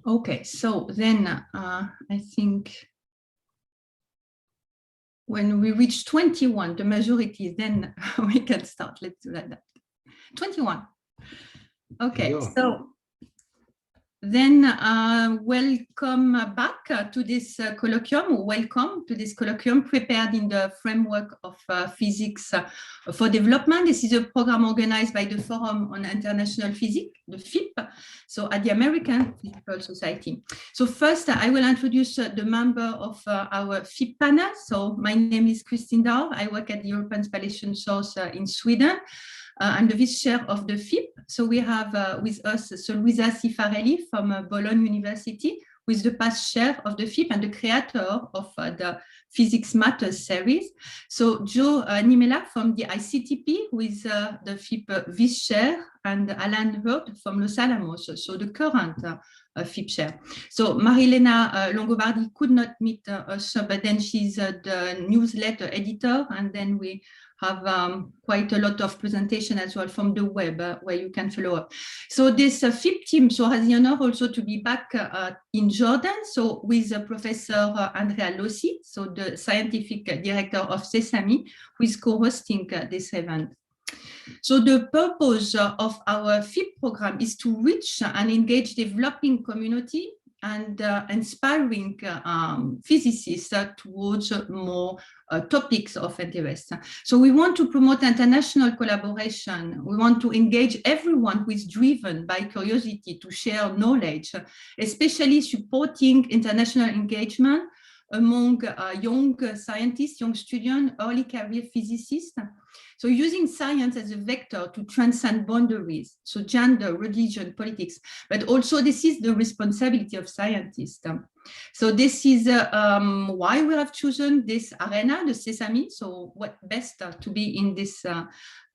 Okay, so then I think when we reach 21, the majority, then we can start. Let's do that. 21. Okay, so then welcome back to this colloquium. Welcome to this colloquium prepared in the framework of Physics for Development. This is a program organized by the Forum on International Physics, the FIP, so at the American Physical Society. So first, I will introduce the member of our FIP panel. So my name is Christine Daur. I work at the European Spallation Source in Sweden. I'm the vice chair of the FIP. So we have with us Luisa Cifarelli from Bologna University, who is the past chair of the FIP and the creator of the Physics Matters series. So Joe Niemela from the ICTP, who is the FIP vice chair, and Alan Hurd from Los Alamos, so the current FIP chair. So Marilena Longobardi could not meet us, but then she's the newsletter editor, and then we have quite a lot of presentation as well from the web where you can follow up. So this FIP team has the honor also to be back in Jordan, so with Professor Andrea Lausi, so the scientific director of SESAME, who is co-hosting this event. So the purpose of our FIP program is to reach and engage developing community and inspiring physicists towards more topics of interest. So we want to promote international collaboration. We want to engage everyone who is driven by curiosity to share knowledge, especially supporting international engagement among young scientists, young students, early career physicists. So using science as a vector to transcend boundaries, so gender, religion, politics, but also this is the responsibility of scientists. So this is why we have chosen this arena, the SESAME. So what best to be in this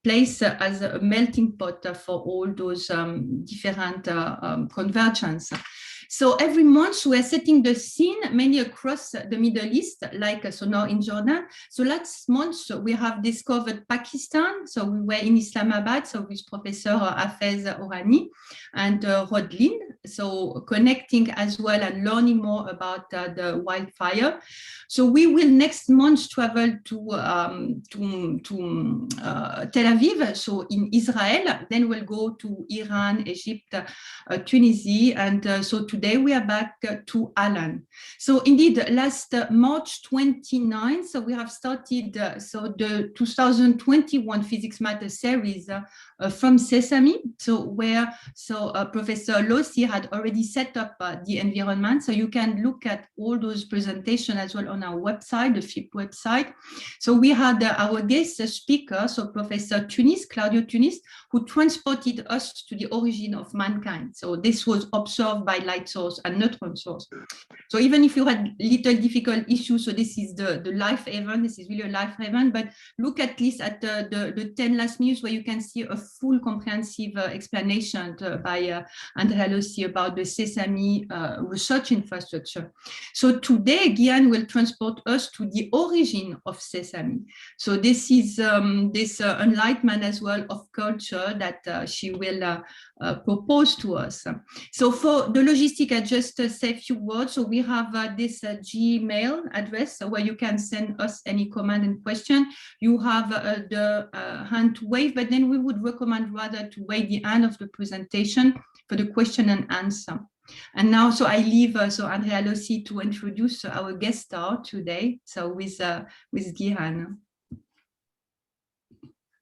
place as a melting pot for all those different convergence. So every month we are setting the scene mainly across the Middle East, like so now in Jordan. So last month we have discovered Pakistan. So we were in Islamabad, so with Professor Hafez Orani and Rod Lind. So connecting as well and learning more about the wildfire. So we will next month travel to Tel Aviv, so in Israel. Then we'll go to Iran, Egypt, Tunisia, and so today we are back to Alan. So indeed, last March 29th, so we have started so the 2021 Physics Matters series from SESAME, so where Professor Lausi had already set up the environment. So you can look at all those presentations as well on our website, the FIP website. So we had our guest speaker, so Professor Claudio Tunis, who transported us to the origin of mankind. So this was observed by light source and neutron source. So even if you had little difficult issues, so this is the live event, this is really a live event, but look at least at the 10 last minutes where you can see a full comprehensive explanation by Andrea Lausi about the SESAME research infrastructure. So today, Gihan will transport us to the origin of SESAME. So this is this enlightenment as well of culture that she will propose to us. So for the logistic, I just say a few words. So we have this Gmail address where you can send us any comment and question. You have the hand to wave, but then we would recommend rather to wait the end of the presentation for the question and answer. And now, so I leave so Andrea Lausi to introduce our guest star today. So with Gihan.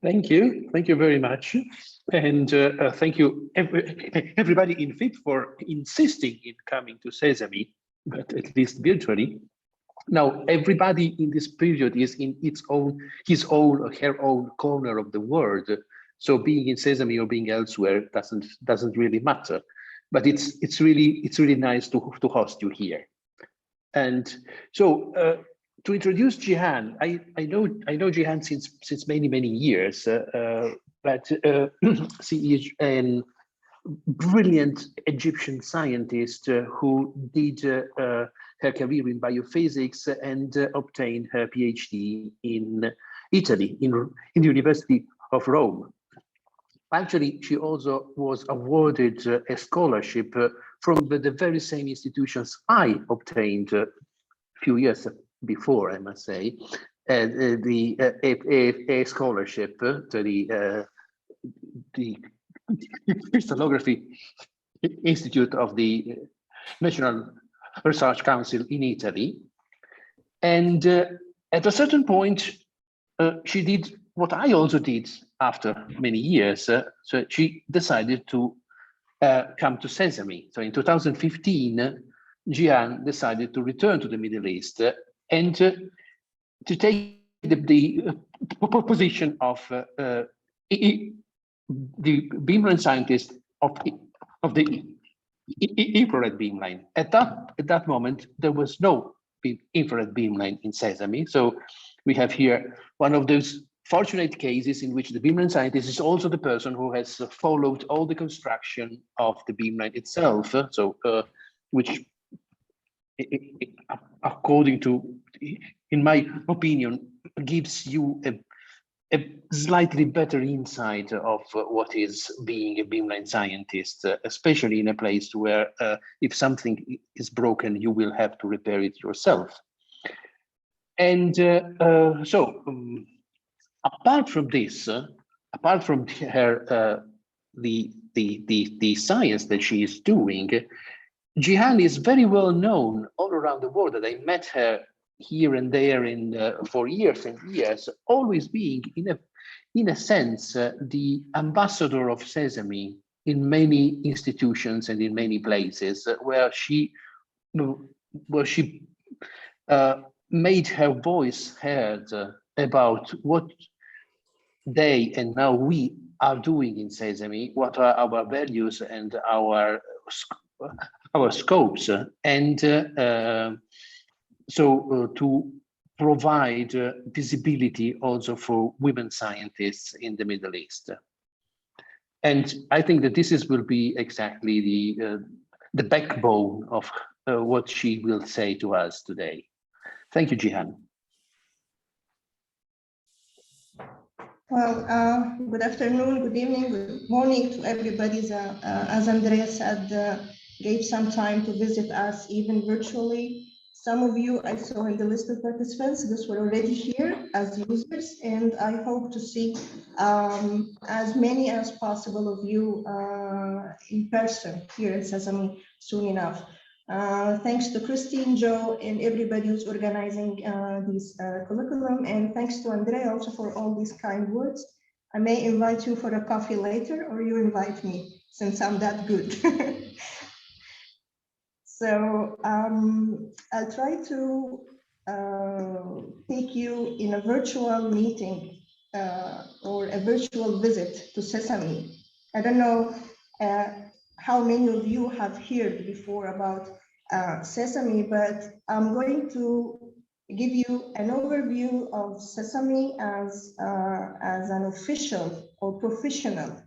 Thank you very much, and thank you everybody in FIP for insisting in coming to SESAME, but at least virtually. Now everybody in this period is in his own or her own corner of the world, so being in SESAME or being elsewhere doesn't really matter. But it's really nice to host you here, and so. To introduce Gihan, I know Gihan since many years, but she is a brilliant Egyptian scientist who did her career in biophysics and obtained her PhD in Italy, in the University of Rome. Actually, she also was awarded a scholarship from the very same institutions I obtained a few years before, I must say, a scholarship to the Crystallography Institute of the National Research Council in Italy. And at a certain point, she did what I also did after many years. So she decided to come to SESAME. So in 2015, Gihan decided to return to the Middle East and to take the position of the beamline scientist of the infrared beamline. At that moment, there was no infrared beamline in SESAME. So we have here one of those fortunate cases in which the beamline scientist is also the person who has followed all the construction of the beamline itself. So which, according to, in my opinion, gives you a slightly better insight of what is being a beamline scientist, especially in a place where if something is broken, you will have to repair it yourself. And apart from this, apart from her the science that she is doing, Gihan is very well known all around the world. That I met her here and there for years and years, always being in a sense the ambassador of SESAME in many institutions and in many places where she made her voice heard about what they and now we are doing in SESAME, what are our values and our scopes, and to provide visibility also for women scientists in the Middle East. And I think that this will be exactly the backbone of what she will say to us today. Thank you, Gihan. Well, good afternoon, good evening, good morning to everybody. As Andrea said, gave some time to visit us even virtually. Some of you I saw in the list of participants, those were already here as users, and I hope to see as many as possible of you in person here in SESAME soon enough. Thanks to Christine, Joe, and everybody who's organizing this curriculum, and thanks to Andrea also for all these kind words. I may invite you for a coffee later, or you invite me, since I'm that good. So I'll try to take you in a virtual meeting or a virtual visit to SESAME. I don't know how many of you have heard before about SESAME, but I'm going to give you an overview of SESAME as an official or professional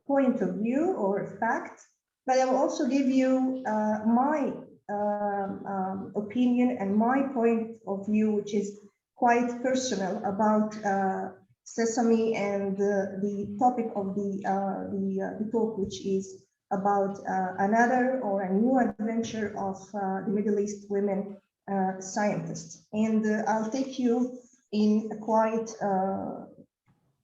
point of view or fact, but I will also give you my opinion and my point of view, which is quite personal about SESAME and the topic of the talk, which is about another or a new adventure of the Middle East women scientists. And I'll take you in a quite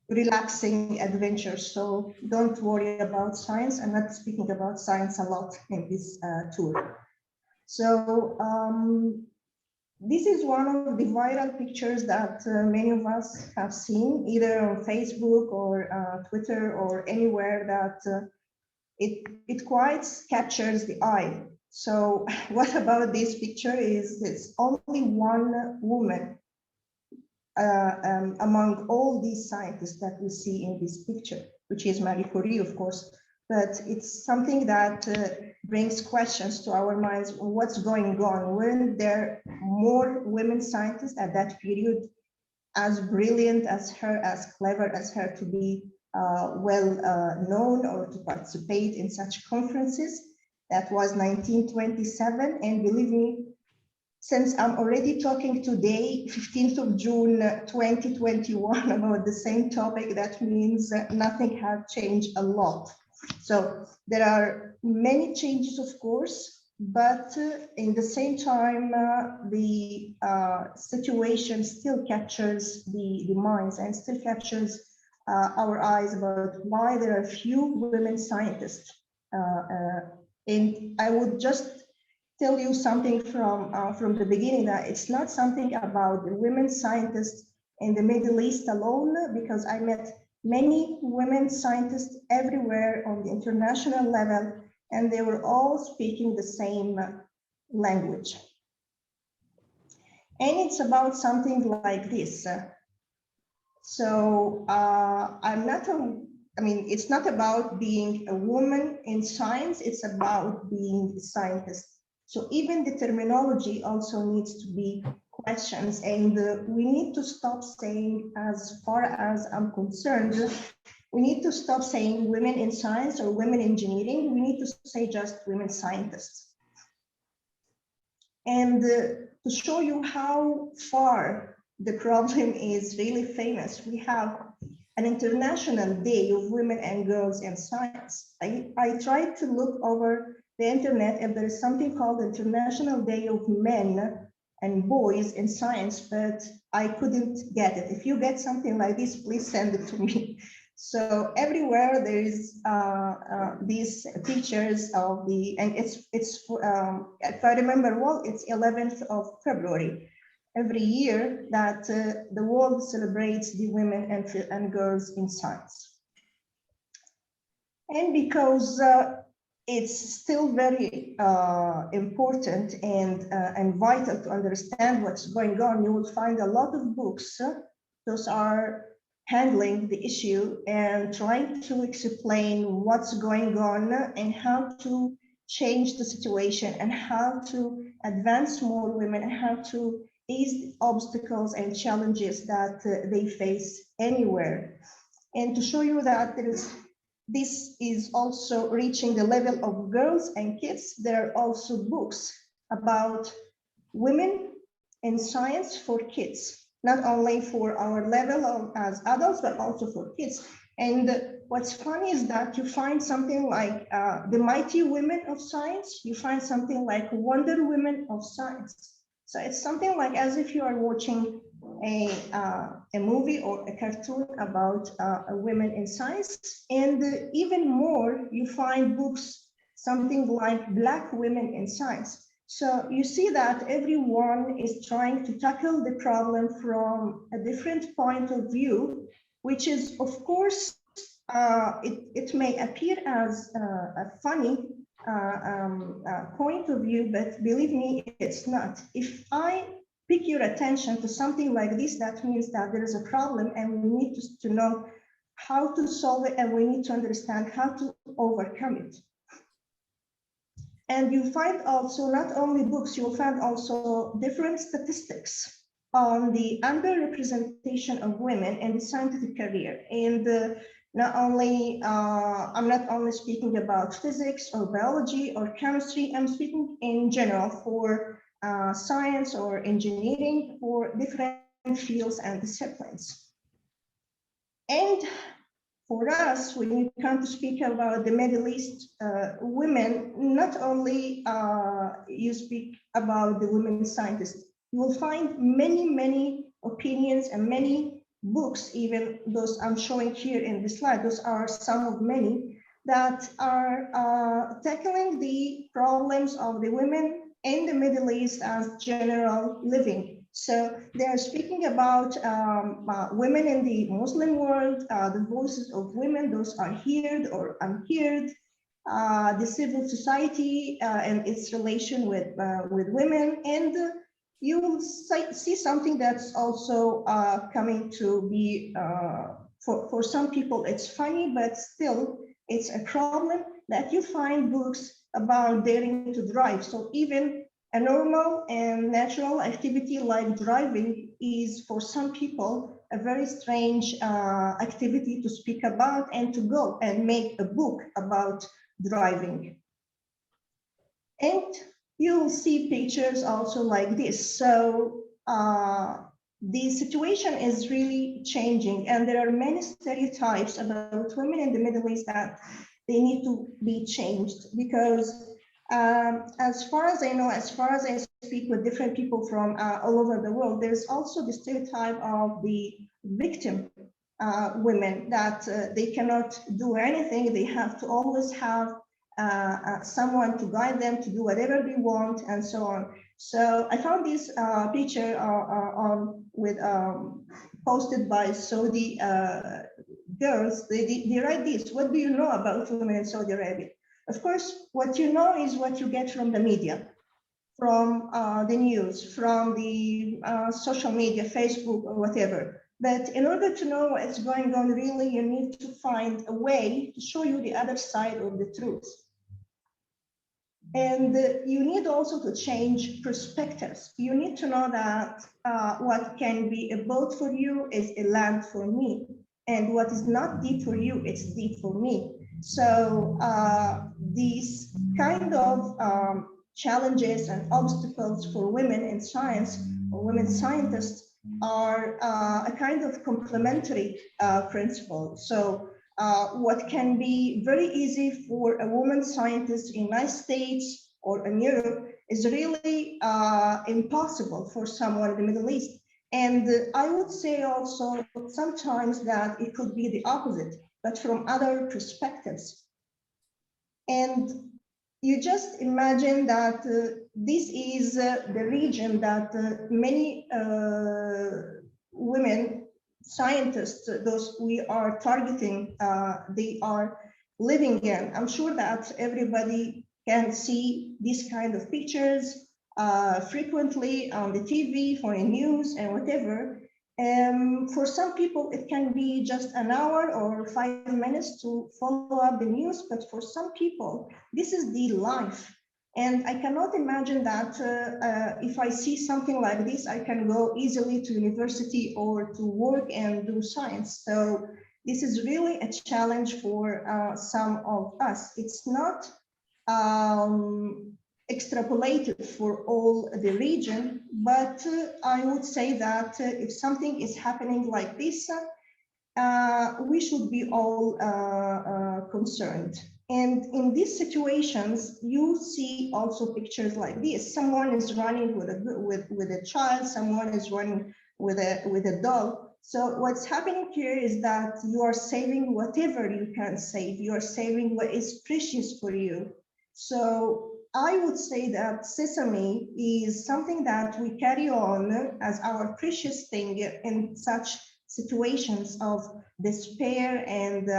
relaxing adventure, so don't worry about science. I'm not speaking about science a lot in this tour. So this is one of the viral pictures that many of us have seen, either on Facebook or Twitter or anywhere, that it quite captures the eye. So what about this picture is it's only one woman among all these scientists that we see in this picture, which is Marie Curie, of course, but it's something that brings questions to our minds. What's going on? Weren't there more women scientists at that period as brilliant as her, as clever as her, to be well known or to participate in such conferences? That was 1927, and believe me, since I'm already talking today, 15th of June, 2021, about the same topic, that means nothing has changed a lot. So there are many changes, of course, but in the same time, the situation still captures the minds and still captures our eyes about why there are few women scientists. And I would just tell you something from the beginning, that it's not something about the women scientists in the Middle East alone, because I met many women scientists everywhere on the international level, and they were all speaking the same language. And it's about something like this. So it's not about being a woman in science, it's about being a scientist. So even the terminology also needs to be questions, and we need to stop saying, as far as I'm concerned, we need to stop saying women in science or women engineering. We need to say just women scientists. And to show you how far the problem is really famous, we have an International Day of Women and Girls in Science. I tried to look over the internet if there is something called International Day of Men and Boys in Science, but I couldn't get it. If you get something like this, please send it to me. So everywhere there is these pictures of the, and it's if I remember well, it's 11th of February every year that the world celebrates the women and girls in science. And because it's still very important and vital to understand what's going on, you will find a lot of books. Those are handling the issue and trying to explain what's going on and how to change the situation and how to advance more women and how to ease the obstacles and challenges that they face anywhere. And to show you that this is also reaching the level of girls and kids, there are also books about women in science for kids, not only for our level as adults, but also for kids. And what's funny is that you find something like The Mighty Women of Science, you find something like Wonder Women of Science. So it's something like as if you are watching a movie or a cartoon about women in science. And even more, you find books, something like Black Women in Science. So you see that everyone is trying to tackle the problem from a different point of view, which is, of course, it may appear as a funny point of view, but believe me, it's not. If I pick your attention to something like this, that means that there is a problem and we need to know how to solve it, and we need to understand how to overcome it. And you find also not only books, you'll find also different statistics on the underrepresentation of women in the scientific career. And not only, I'm not only speaking about physics or biology or chemistry, I'm speaking in general for science or engineering, for different fields and disciplines. And for us, when you come to speak about the Middle East women, not only you speak about the women scientists, you will find many, many opinions and many books, even those I'm showing here in the slide. Those are some of many that are tackling the problems of the women in the Middle East as general living. So they are speaking about women in the Muslim world, the voices of women, those are heard or unheard, the civil society and its relation with women. And you will see something that's also coming to be, for some people it's funny, but still it's a problem that you find books about daring to drive. So even a normal and natural activity like driving is for some people a very strange activity to speak about and to go and make a book about driving. And you'll see pictures also like this. So the situation is really changing, and there are many stereotypes about women in the Middle East that they need to be changed, because as far as I know, as far as I speak with different people from all over the world, there's also the stereotype of the victim women, that they cannot do anything. They have to always have someone to guide them to do whatever they want, and so on. So I found this picture posted by Saudi girls. They write this: what do you know about women in Saudi Arabia? Of course, what you know is what you get from the media, from the news, from the social media, Facebook or whatever. But in order to know what's going on really, you need to find a way to show you the other side of the truth. And you need also to change perspectives. You need to know that what can be a boat for you is a land for me. And what is not deep for you, it's deep for me. So these kind of challenges and obstacles for women in science, or women scientists, are a kind of complementary principle. So what can be very easy for a woman scientist in the United States or in Europe is really impossible for someone in the Middle East. And I would say also sometimes that it could be the opposite, but from other perspectives. And you just imagine that this is the region that many women scientists, those we are targeting, they are living in. I'm sure that everybody can see these kind of pictures frequently on the TV, for the news and whatever. For some people, it can be just an hour or 5 minutes to follow up the news, but for some people, this is the life. And I cannot imagine that if I see something like this, I can go easily to university or to work and do science. So this is really a challenge for some of us. It's not extrapolated for all the region, but I would say that if something is happening like this, we should be all concerned. And in these situations, you see also pictures like this. Someone is running with a child, someone is running with a dog. So what's happening here is that you are saving whatever you can save. You are saving what is precious for you. So I would say that SESAME is something that we carry on as our precious thing in such situations of despair and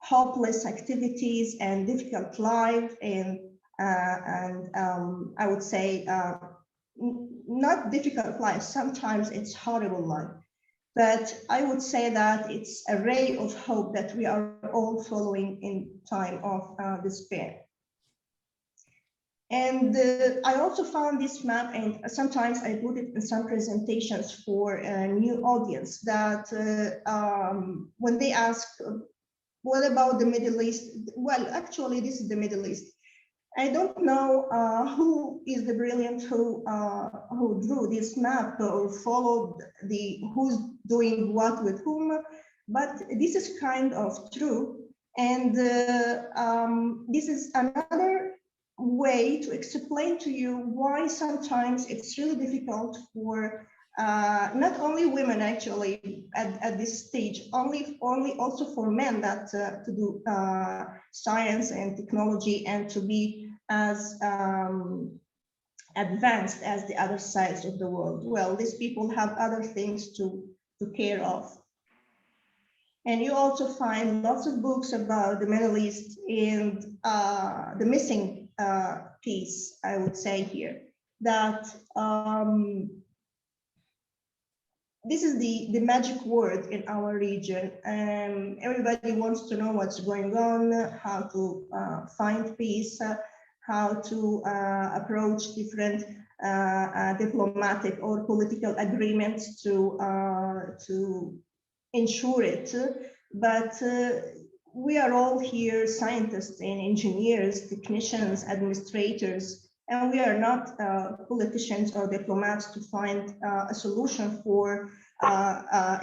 hopeless activities and difficult life, and I would say not difficult life. Sometimes it's horrible life, but I would say that it's a ray of hope that we are all following in time of despair. And I also found this map, and sometimes I put it in some presentations for a new audience, that when they ask, what about the Middle East? Well, actually, this is the Middle East. I don't know who is the brilliant who drew this map or followed who's doing what with whom, but this is kind of true. And this is another way to explain to you why sometimes it's really difficult for not only women actually at this stage, only also for men that to do science and technology and to be as advanced as the other sides of the world. Well, these people have other things to care of. And you also find lots of books about the Middle East and the missing piece, I would say here, that this is the magic word in our region. Everybody wants to know what's going on, how to find peace, how to approach different diplomatic or political agreements to ensure it. But we are all here scientists and engineers, technicians, administrators, and we are not politicians or diplomats to find a solution for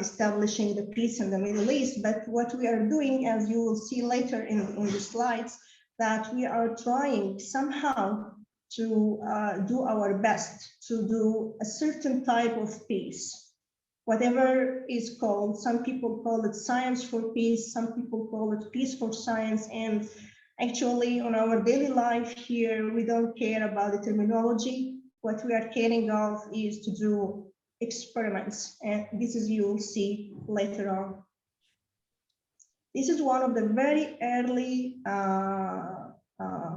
establishing the peace in the Middle East. But what we are doing, as you will see later in the slides, that we are trying somehow to do our best to do a certain type of peace, whatever is called. Some people call it science for peace, some people call it peace for science. And actually, on our daily life here, we don't care about the terminology. What we are caring of is to do experiments. And this is, you will see later on. This is one of the very early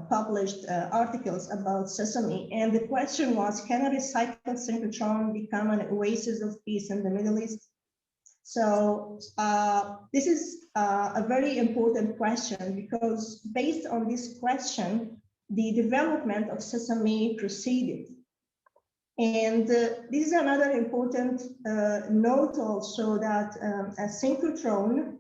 published articles about SESAME. And the question was, can a recycled synchrotron become an oasis of peace in the Middle East? So this is a very important question, because based on this question, the development of SESAME proceeded. And this is another important note also, that a synchrotron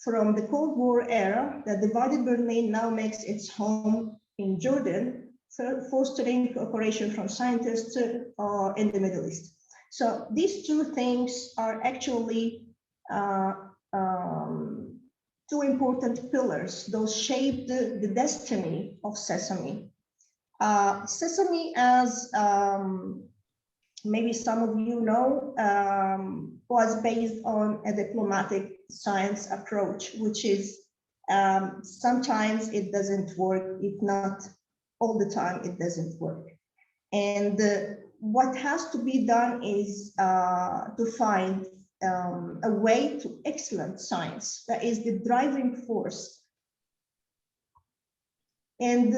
from the Cold War era, the divided Berlin now makes its home in Jordan, fostering cooperation from scientists in the Middle East. So these two things are actually two important pillars. Those shaped the destiny of SESAME. SESAME, as maybe some of you know, was based on a diplomatic science approach, which is sometimes it doesn't work, if not all the time it doesn't work. And what has to be done is to find a way to excellent science that is the driving force. And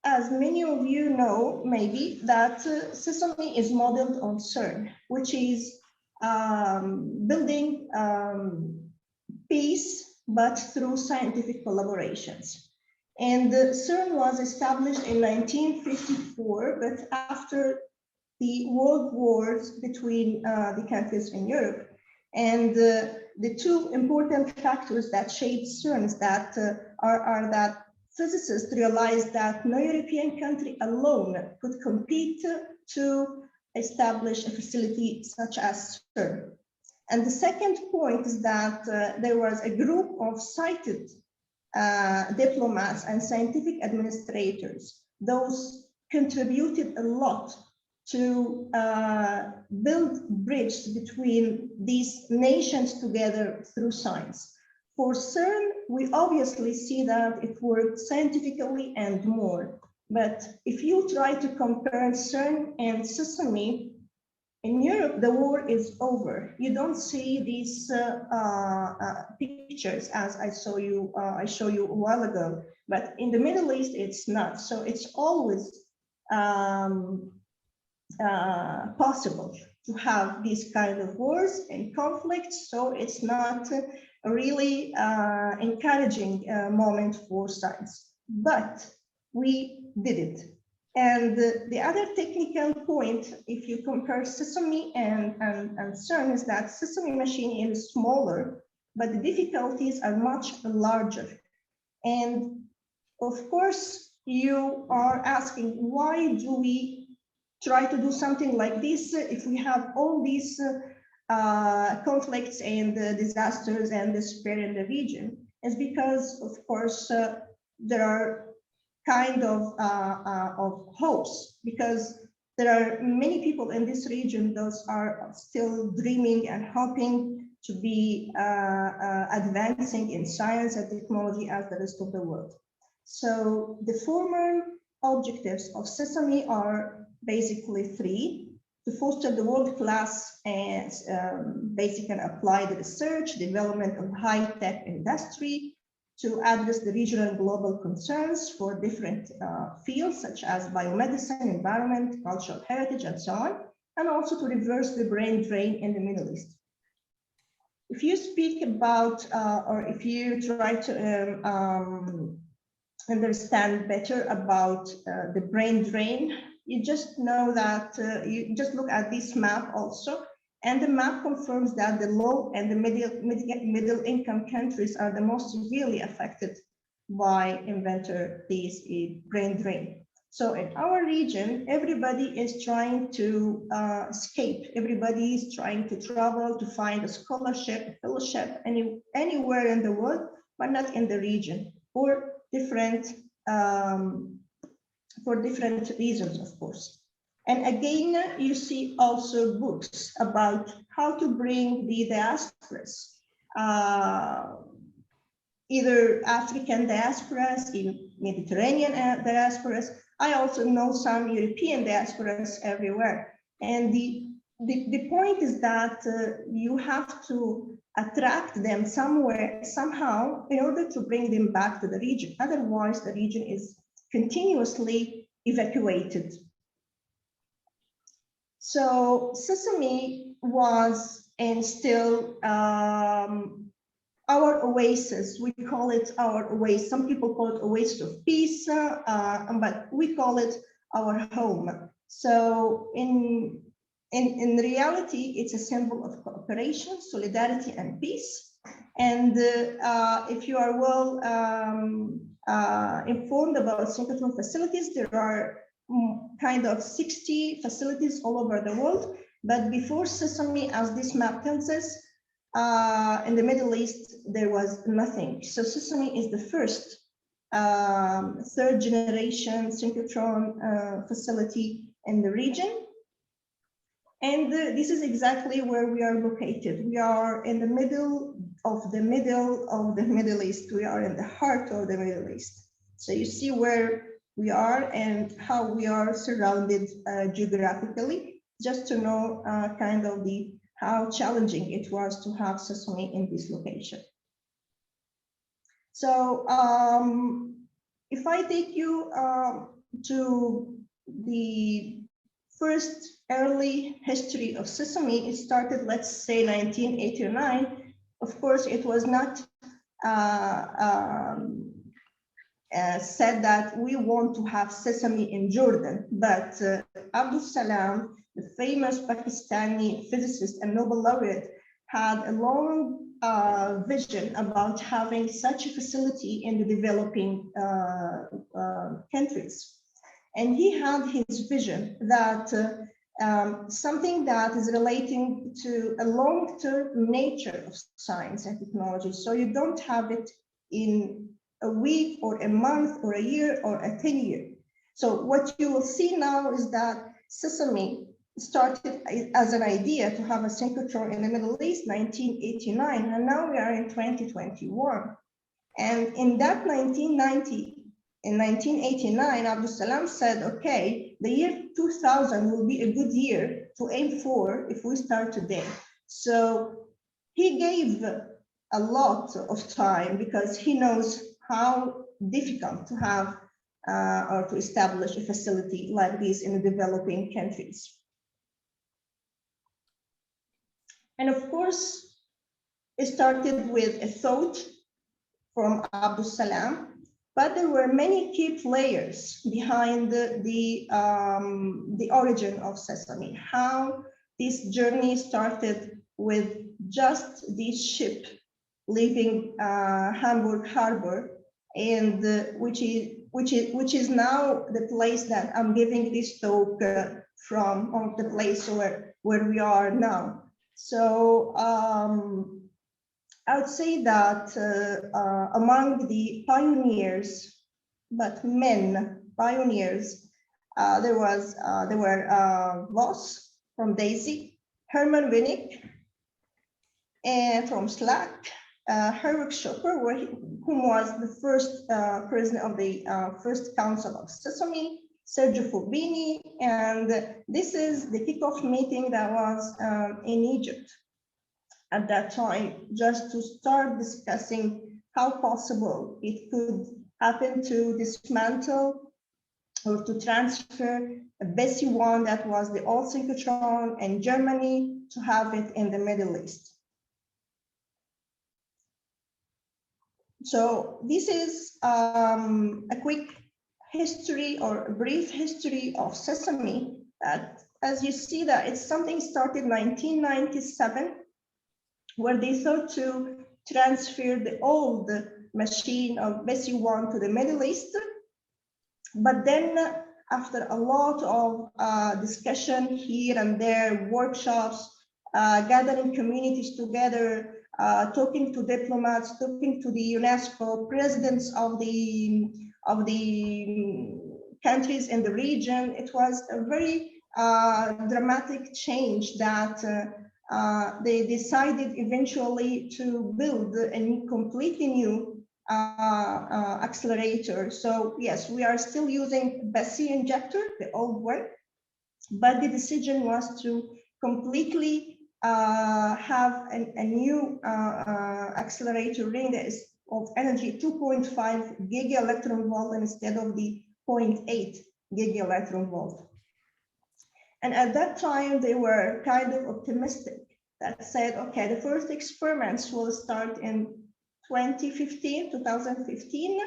as many of you know, maybe, that SESAME is modeled on CERN, which is building peace, but through scientific collaborations. And CERN was established in 1954, but after the world wars between the countries in Europe. And the two important factors that shaped CERN is that are that physicists realized that no European country alone could compete to establish a facility such as CERN. And the second point is that there was a group of cited diplomats and scientific administrators. Those contributed a lot to build bridges between these nations together through science. For CERN, we obviously see that it worked scientifically and more. But if you try to compare CERN and SESAME, in Europe, the war is over. You don't see these pictures as I showed you a while ago. But in the Middle East, it's not. So it's always possible to have these kind of wars and conflicts. So it's not a really encouraging moment for science. But we did it. And the other technical point, if you compare SESAME and CERN, is that SESAME machine is smaller, but the difficulties are much larger. And of course, you are asking, why do we try to do something like this if we have all these conflicts and disasters and despair in the region? It's because, of course, there are kind of hopes, because there are many people in this region, those are still dreaming and hoping to be advancing in science and technology as the rest of the world. So the former objectives of SESAME are basically three: to foster the world-class and basic and applied research, development of high-tech industry, to address the regional and global concerns for different fields such as biomedicine, environment, cultural heritage, and so on, and also to reverse the brain drain in the Middle East. If you speak about, or if you try to understand better about the brain drain, you just know that you just look at this map also, And the map confirms that the low and the middle income countries are the most severely affected by this brain drain. So in our region, everybody is trying to escape. Everybody is trying to travel to find a scholarship, a fellowship, anywhere in the world, but not in the region, for different reasons, of course. And again, you see also books about how to bring the diasporas, either African diasporas, even Mediterranean diasporas. I also know some European diasporas everywhere. And the point is that you have to attract them somewhere, somehow, in order to bring them back to the region. Otherwise, the region is continuously evacuated. So SESAME was and still our oasis. We call it our oasis. Some people call it oasis of peace, but we call it our home. So in reality, it's a symbol of cooperation, solidarity, and peace. And if you are well informed about synchrotron facilities, there are kind of 60 facilities all over the world. But before SESAME, as this map tells us, in the Middle East, there was nothing. So SESAME is the first third generation synchrotron facility in the region. And this is exactly where we are located. We are in the middle of the Middle East. We are in the heart of the Middle East. So you see where we are and how we are surrounded geographically, just to know kind of how challenging it was to have SESAME in this location. So if I take you to the first early history of SESAME, it started, let's say, 1989. Of course, it was not said that we want to have SESAME in Jordan, but Abdul Salam, the famous Pakistani physicist and Nobel laureate, had a long vision about having such a facility in the developing countries. And he had his vision that something that is relating to a long-term nature of science and technology. So you don't have it in a week or a month or a year or a 10 year. So what you will see now is that SESAME started as an idea to have a synchrotron in the Middle East, 1989, and now we are in 2021. And in that 1989, Abdul Salam said, okay, the year 2000 will be a good year to aim for if we start today. So he gave a lot of time because he knows how difficult to have or to establish a facility like this in the developing countries. And of course, it started with a thought from Abdul Salam, but there were many key players behind the origin of SESAME. How this journey started with just this ship leaving Hamburg Harbor, and which is now the place that I'm giving this talk from, or the place where we are now. So I would say that among the pioneers, but men pioneers, there were Voss from Daisy, Herman Winnick, and from SLAC, Herwig Schopper, whom was the first president of the first council of SESAME, Sergio Fubini, and this is the kickoff meeting that was in Egypt at that time, just to start discussing how possible it could happen to dismantle or to transfer a BESI 1 that was the old synchrotron in Germany to have it in the Middle East. So this is a quick history or a brief history of SESAME that as you see that it's something started in 1997, where they thought to transfer the old machine of Bessie 1 to the Middle East. But then after a lot of discussion here and there, workshops, gathering communities together, talking to diplomats, talking to the UNESCO, presidents of the countries in the region, it was a very dramatic change that they decided eventually to build a completely new accelerator. So yes, we are still using Bessie injector, the old one, but the decision was to completely have a new accelerator ring that is of energy 2.5 giga-electron volt instead of the 0.8 giga-electron volt. And at that time, they were kind of optimistic that said, okay, the first experiments will start in 2015,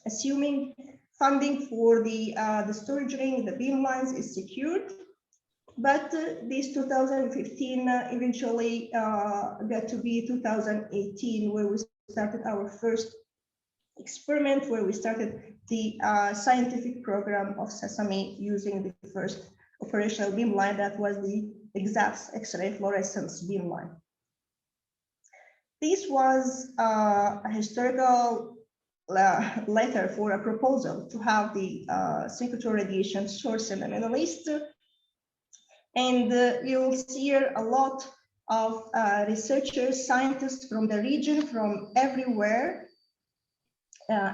assuming funding for the storage ring, the Beamlines is secured. But this 2015 eventually got to be 2018, where we started our first experiment, where we started the scientific program of SESAME using the first operational beamline that was the exact X-ray fluorescence beamline. This was a historical letter for a proposal to have the synchrotron radiation source in the Middle East. And you'll see here a lot of researchers, scientists from the region, from everywhere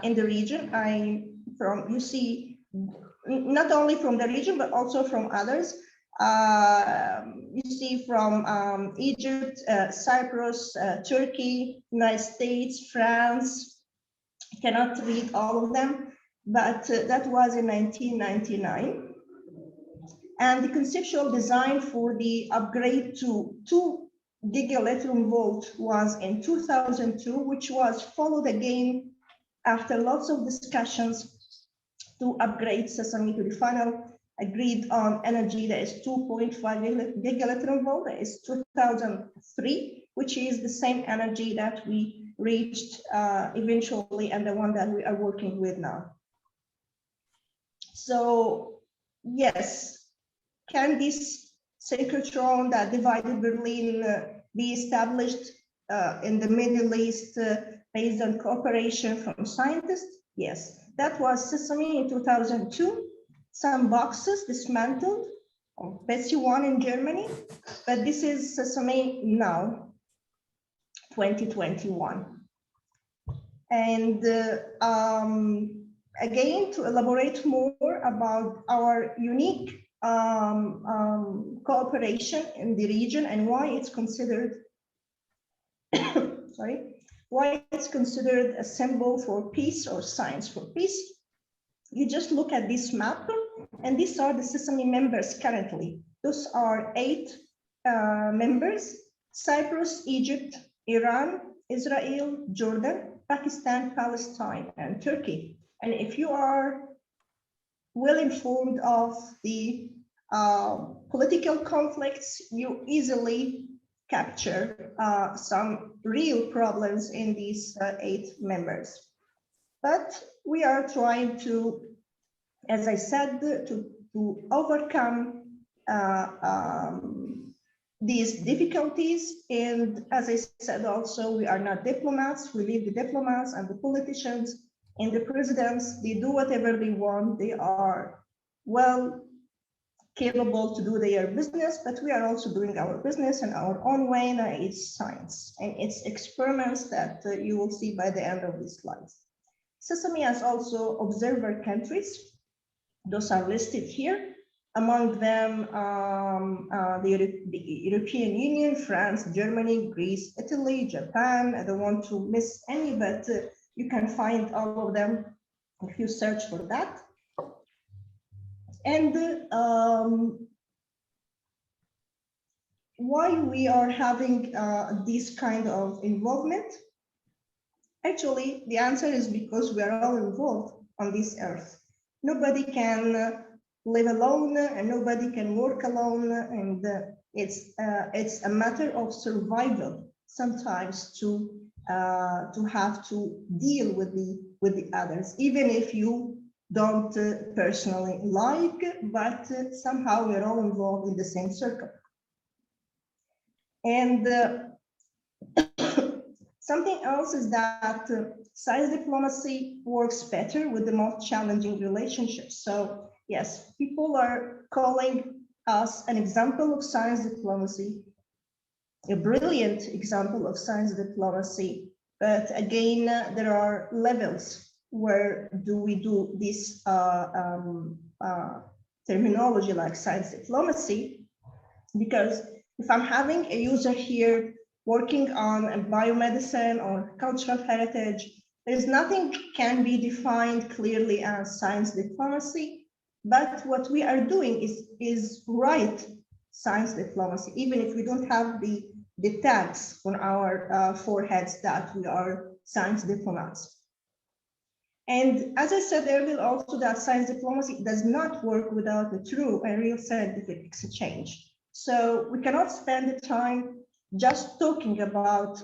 in the region. You see, not only from the region, but also from others. You see from Egypt, Cyprus, Turkey, United States, France. I cannot read all of them, but that was in 1999. And the conceptual design for the upgrade to 2 giga-electron volt was in 2002, which was followed again after lots of discussions to upgrade SESAME to the final agreed on energy that is 2.5 giga-electron volt, that is 2003, which is the same energy that we reached eventually and the one that we are working with now. So yes, can this synchrotron that divided Berlin be established in the Middle East based on cooperation from scientists? Yes, that was SESAME in 2002. Some boxes dismantled of Bessie 1 in Germany, but this is SESAME now, 2021. And again, to elaborate more about our unique cooperation in the region and why it's considered, why it's considered a symbol for peace or science for peace. You just look at this map, and these are the SESAME members currently. Those are 8 members: Cyprus, Egypt, Iran, Israel, Jordan, Pakistan, Palestine, and Turkey. And if you are well informed of the political conflicts, you easily capture some real problems in these 8 members. But we are trying to, as I said, to overcome these difficulties. And as I said also, we are not diplomats. We leave the diplomats and the politicians and the presidents. They do whatever they want. They are well capable to do their business, but we are also doing our business in our own way, and it's science and it's experiments that you will see by the end of these slides. SESAME has also observer countries. Those are listed here. Among them, the European Union, France, Germany, Greece, Italy, Japan. I don't want to miss any, but you can find all of them if you search for that. And why we are having this kind of involvement? Actually, the answer is because we are all involved on this earth. Nobody can live alone and nobody can work alone, and it's a matter of survival sometimes to have to deal with the others, even if you don't personally like, but somehow we're all involved in the same circle. And something else is that science diplomacy works better with the most challenging relationships. So yes, people are calling us an example of science diplomacy, a brilliant example of science diplomacy. But again, there are levels. Where do we do this terminology like science diplomacy? Because if I'm having a user here working on a biomedicine or cultural heritage, there's nothing can be defined clearly as science diplomacy. But what we are doing is right science diplomacy, even if we don't have the tags on our foreheads that we are science diplomats. And as I said earlier, also that science diplomacy does not work without a true and real scientific exchange. So we cannot spend the time just talking about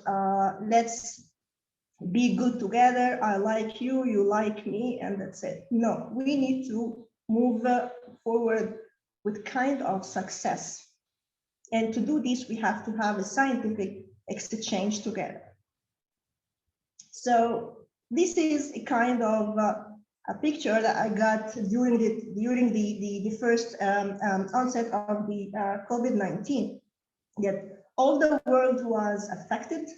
let's be good together, I like you, you like me, and that's it. No, we need to move forward with kind of success. And to do this, we have to have a scientific exchange together. So this is a kind of a picture that I got during the first onset of the COVID-19. That all the world was affected,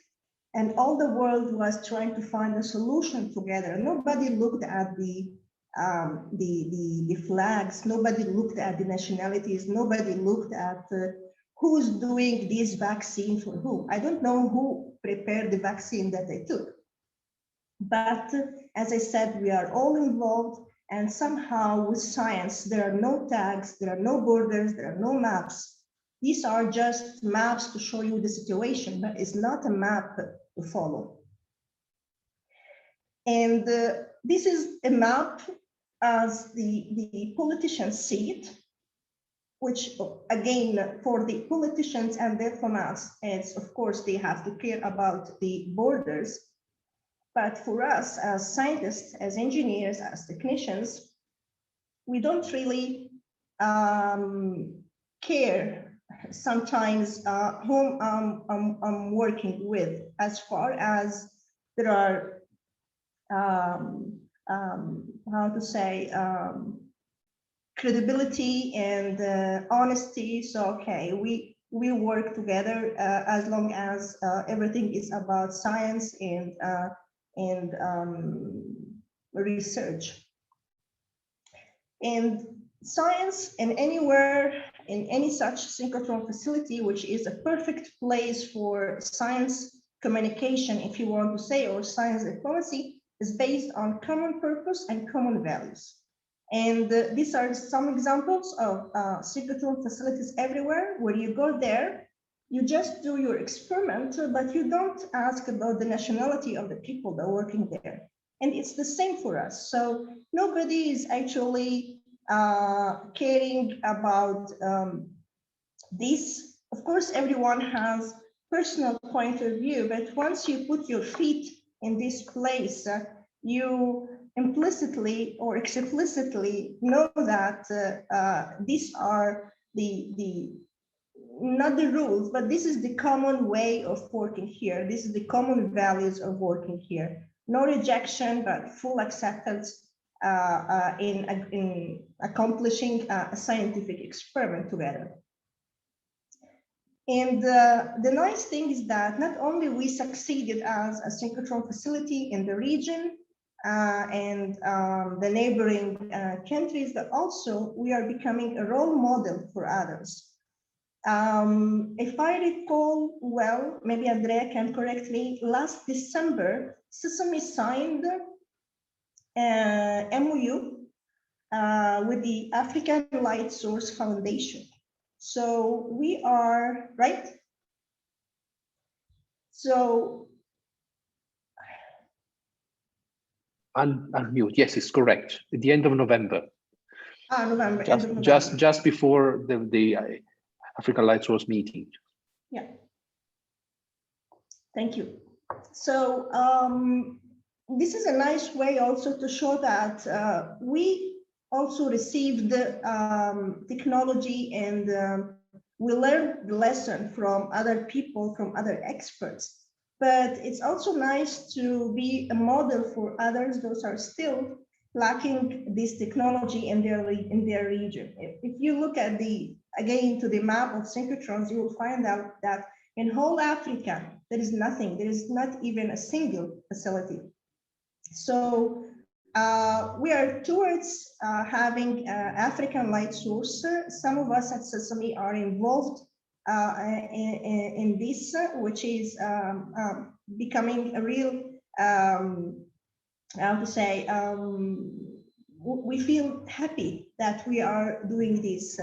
and all the world was trying to find a solution together. Nobody looked at the flags. Nobody looked at the nationalities. Nobody looked at who's doing this vaccine for who. I don't know who prepared the vaccine that they took. But as I said, we are all involved, and somehow with science, there are no tags, there are no borders, there are no maps. These are just maps to show you the situation, but it's not a map to follow. And this is a map as the politicians see it, which again, for the politicians and diplomats, it's of course, they have to care about the borders. But for us as scientists, as engineers, as technicians, we don't really care sometimes whom I'm working with, as far as there are, how to say, credibility and honesty. So, okay, we work together as long as everything is about science and research. And science in anywhere, in any such synchrotron facility, which is a perfect place for science communication, if you want to say, or science diplomacy, is based on common purpose and common values. And these are some examples of synchrotron facilities everywhere, where you go there, you just do your experiment, but you don't ask about the nationality of the people that are working there. And it's the same for us. So nobody is actually caring about this. Of course, everyone has personal point of view, but once you put your feet in this place, you implicitly or explicitly know that these are not the rules, but this is the common way of working here. This is the common values of working here. No rejection, but full acceptance in accomplishing a scientific experiment together. And the nice thing is that not only we succeeded as a synchrotron facility in the region and the neighboring countries, but also we are becoming a role model for others. If I recall well, maybe Andrea can correct me, last December, SESAME signed MOU with the African Light Source Foundation. So we are, right? So. Unmute, yes, it's correct. At the end of November. November. Just before the African Light Source meeting. Yeah. Thank you. So this is a nice way also to show that we also received technology and we learned the lesson from other people, from other experts. But it's also nice to be a model for others. Those are still lacking this technology in their region. If you look at again to the map of synchrotrons, you will find out that in whole Africa, there is nothing. There is not even a single facility. So we are towards having African light source. Some of us at SESAME are involved in this, which is becoming a real, how to say, we feel happy that we are doing this.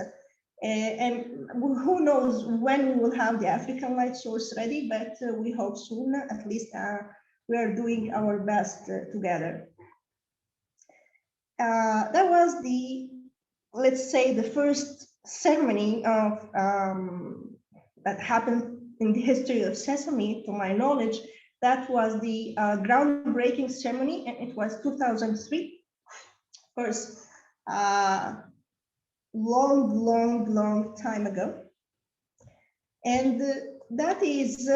And who knows when we will have the African light source ready, but we hope soon. At least we are doing our best together. That was let's say, the first ceremony of that happened in the history of SESAME, to my knowledge. That was the groundbreaking ceremony, and it was 2003. First, long time ago. And that is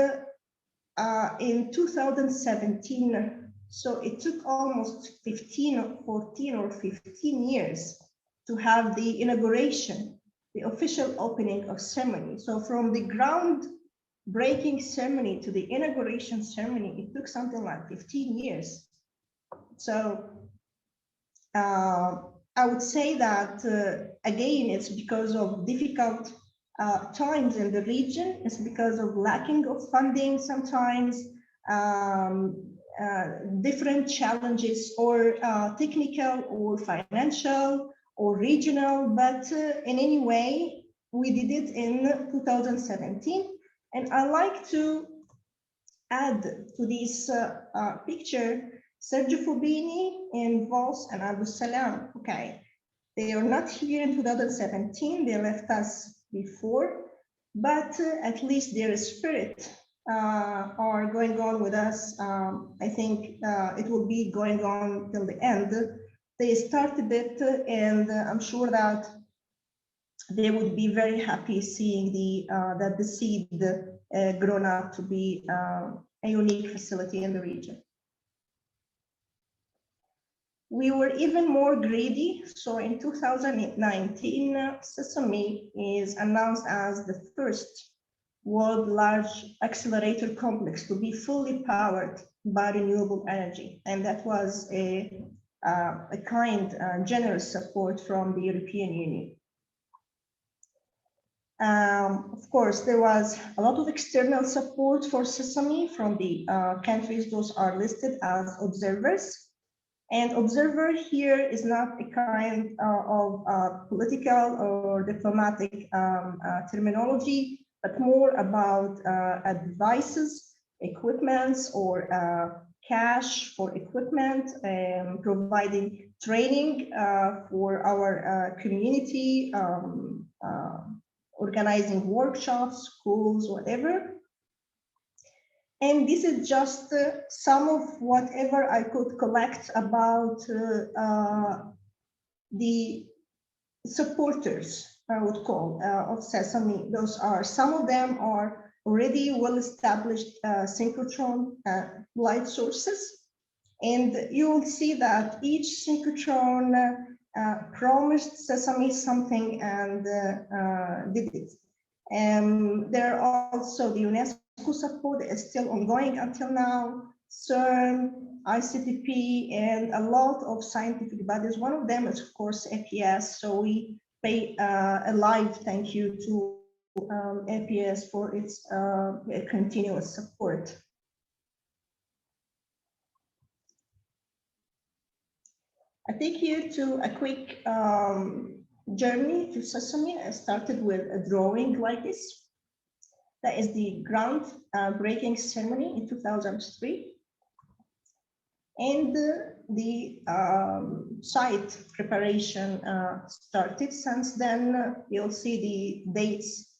in 2017. So it took almost 14 or 15 years to have the inauguration, the official opening of ceremony. So from the groundbreaking ceremony to the inauguration ceremony, it took something like 15 years. So I would say that, again, it's because of difficult times in the region. It's because of lacking of funding sometimes, different challenges, or technical or financial or regional, but in any way, we did it in 2017. And I like to add to this picture Sergio Fubini and Vos and Abu Salam. Okay, they are not here in 2017, they left us before, but at least their spirit are going on with us. I think it will be going on till the end. They started it, and I'm sure that they would be very happy seeing that the seed grown up to be a unique facility in the region. We were even more greedy. So in 2019, SESAME is announced as the first world large accelerator complex to be fully powered by renewable energy. And that was a generous support from the European Union. Of course, there was a lot of external support for SESAME from the countries. Those are listed as observers. And observer here is not a kind of political or diplomatic terminology, but more about advices, equipments, or cash for equipment, providing training for our community, organizing workshops, schools, whatever. And this is just some of whatever I could collect about the supporters, I would call, of SESAME. Those are, some of them are already well-established synchrotron light sources. And you will see that each synchrotron promised SESAME something and did it. There are also the UNESCO support that is still ongoing until now, CERN, ICTP, and a lot of scientific bodies. One of them is, of course, APS. So we pay a live thank you to APS for its continuous support. I take you to a quick journey to SESAME. I started with a drawing like this. That is the ground breaking ceremony in 2003. And the site preparation started. Since then, you'll see the dates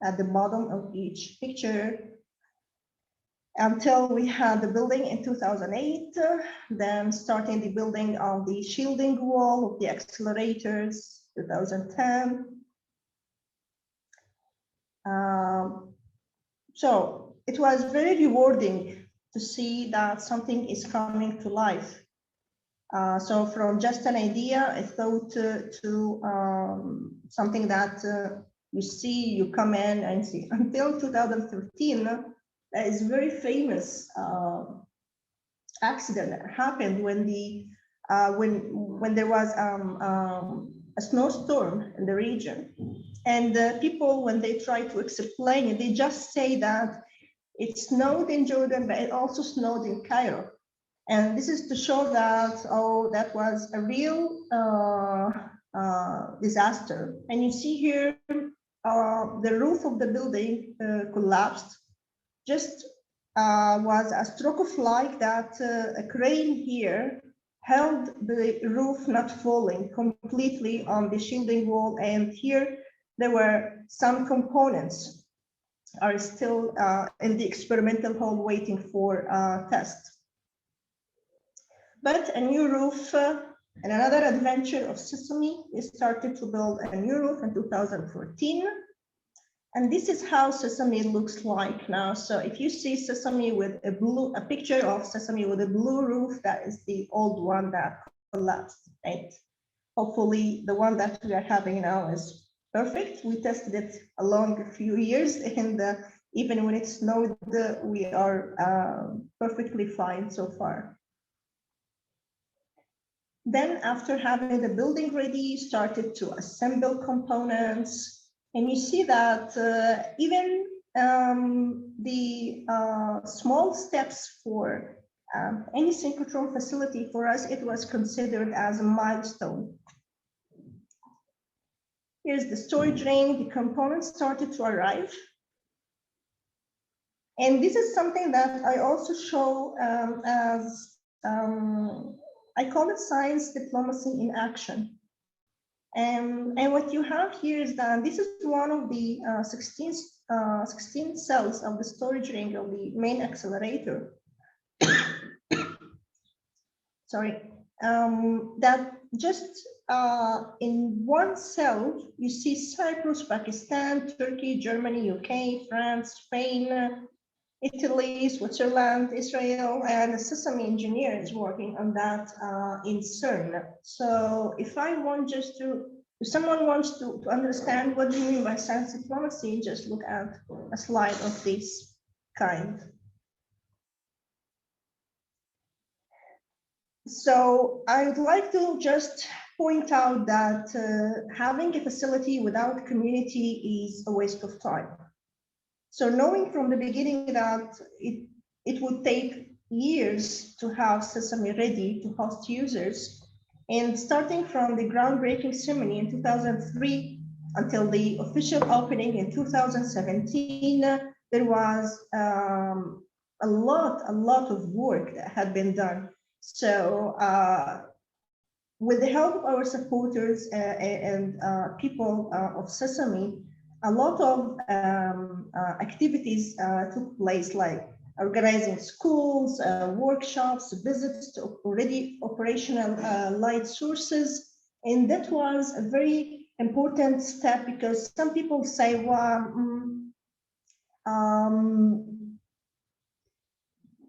at the bottom of each picture until we had the building in 2008, then starting the building of the shielding wall of the accelerators, 2010. So it was very rewarding to see that something is coming to life. So from just an idea, I thought to something that you see, you come in and see. Until 2013, there is a very famous accident that happened when the when there was a snowstorm in the region, and people, when they try to explain it, they just say that it snowed in Jordan, but it also snowed in Cairo. And this is to show that, oh, that was a real disaster. And you see here, the roof of the building collapsed. Just was a stroke of light that a crane here held the roof not falling completely on the shielding wall. And here there were some components are still in the experimental hall waiting for test. But a new roof and another adventure of SESAME, we started to build a new roof in 2014. And this is how SESAME looks like now. So if you see SESAME with a picture of SESAME with a blue roof, that is the old one that collapsed, right? Hopefully the one that we are having now is perfect. We tested it along a few years, and even when it snowed, we are perfectly fine so far. Then after having the building ready, started to assemble components. And you see that even the small steps for any synchrotron facility, for us, it was considered as a milestone. Here's the storage ring. The components started to arrive. And this is something that I also show as, I call it science diplomacy in action. And what you have here is that this is one of the 16 cells of the storage ring of the main accelerator. Sorry, that just in one cell, you see Cyprus, Pakistan, Turkey, Germany, UK, France, Spain, Italy, Switzerland, Israel, and the SESAME engineer is working on that in CERN. So if I want just to, if someone wants to understand what do you mean by science diplomacy, just look at a slide of this kind. So I would like to just point out that having a facility without community is a waste of time. So knowing from the beginning that it would take years to have SESAME ready to host users, and starting from the groundbreaking ceremony in 2003 until the official opening in 2017, there was a lot of work that had been done. So with the help of our supporters and people of SESAME, a lot of activities took place, like organizing schools, workshops, visits to already operational light sources. And that was a very important step, because some people say, well,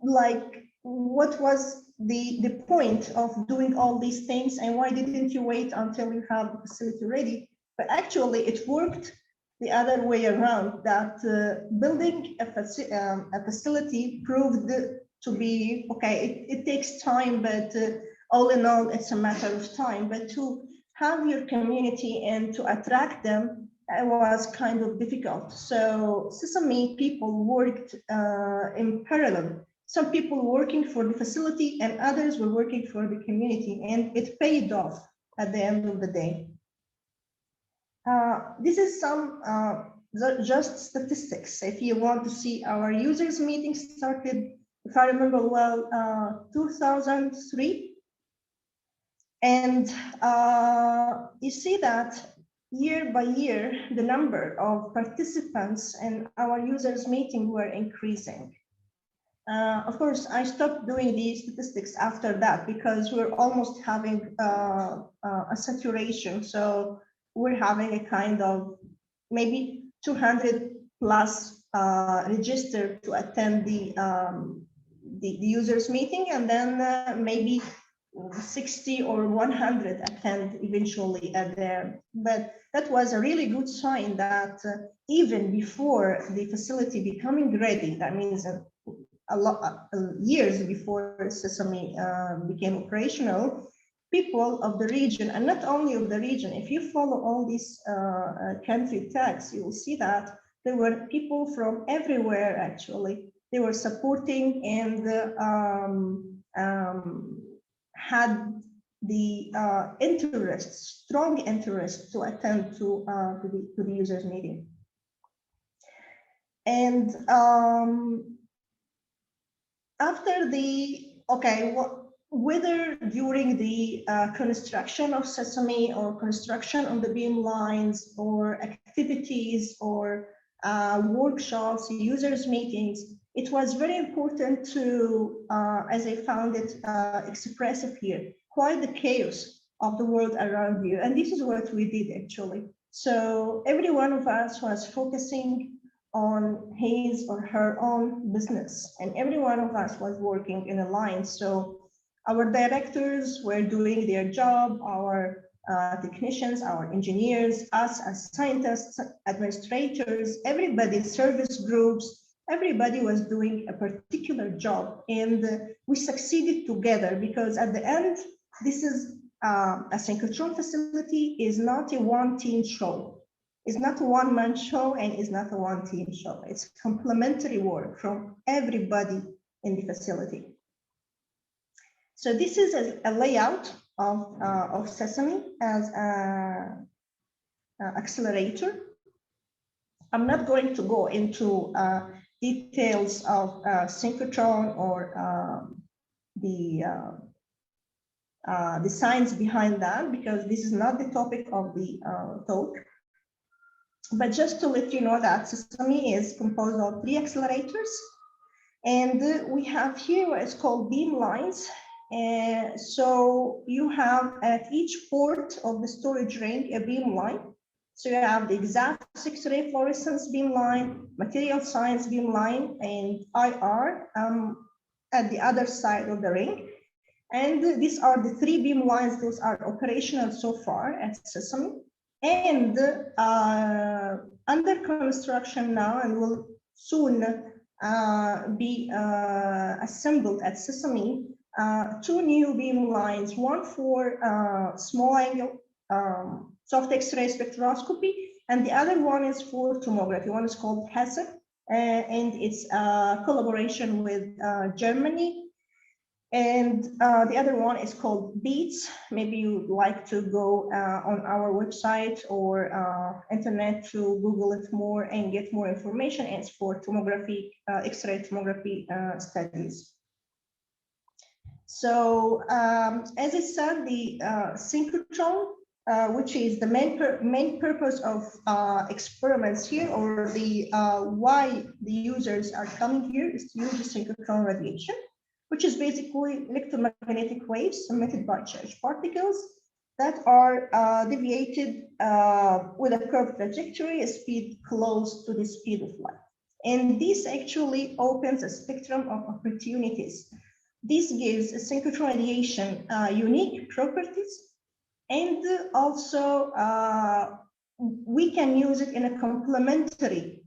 like, what was the point of doing all these things, and why didn't you wait until you have the facility ready? But actually it worked the other way around, that building a facility proved to be, okay, it takes time, but all in all, it's a matter of time. But to have your community and to attract them, it was kind of difficult. So SESAME people worked in parallel. Some people working for the facility and others were working for the community, and it paid off at the end of the day. This is some just statistics. If you want to see, our users meeting started if I remember well, 2003. And you see that year by year, the number of participants in our users meeting were increasing. Of course, I stopped doing these statistics after that because we're almost having a saturation. So we're having a kind of maybe 200 plus registered to attend the users meeting, and then maybe 60 or 100 attend eventually at there. But that was a really good sign that even before the facility becoming ready, that means a lot years before SESAME became operational, people of the region, and not only of the region, if you follow all these country tags, you will see that there were people from everywhere actually. They were supporting and had the interest, strong interest to attend to the users meeting. And after the, whether during the construction of SESAME or construction on the Beamlines or activities or workshops, users meetings, it was very important to, as I found it expressive here, quite the chaos of the world around you. And this is what we did actually. So every one of us was focusing on his or her own business, and every one of us was working in a line. So our directors were doing their job, our technicians, our engineers, us as scientists, administrators, everybody, service groups, everybody was doing a particular job, and we succeeded together because at the end, this is a synchrotron facility is not a one-team show. It's not a one-man show and it's not a one-team show. It's complementary work from everybody in the facility. So this is a layout of SESAME as an accelerator. I'm not going to go into details of synchrotron or the science behind that, because this is not the topic of the talk. But just to let you know that SESAME is composed of 3 accelerators, and we have here what is called Beamlines. So you have at each port of the storage ring a beamline. So you have the exact X-ray fluorescence beamline, material science beamline, and IR at the other side of the ring. And these are the 3 beamlines. Those are operational so far at SESAME. And under construction now, and will soon be assembled at SESAME, 2 new beamlines, one for small angle soft X-ray spectroscopy, and the other one is for tomography. One is called HASEP, and it's a collaboration with Germany. And the other one is called BEATS. Maybe you'd like to go on our website or internet to Google it more and get more information. It's for tomography, X-ray tomography studies. So as I said, the synchrotron, which is the main purpose of experiments here, or the why the users are coming here, is to use the synchrotron radiation, which is basically electromagnetic waves emitted by charged particles that are deviated with a curved trajectory, a speed close to the speed of light. And this actually opens a spectrum of opportunities. This gives a synchrotron radiation unique properties, and also we can use it in a complementary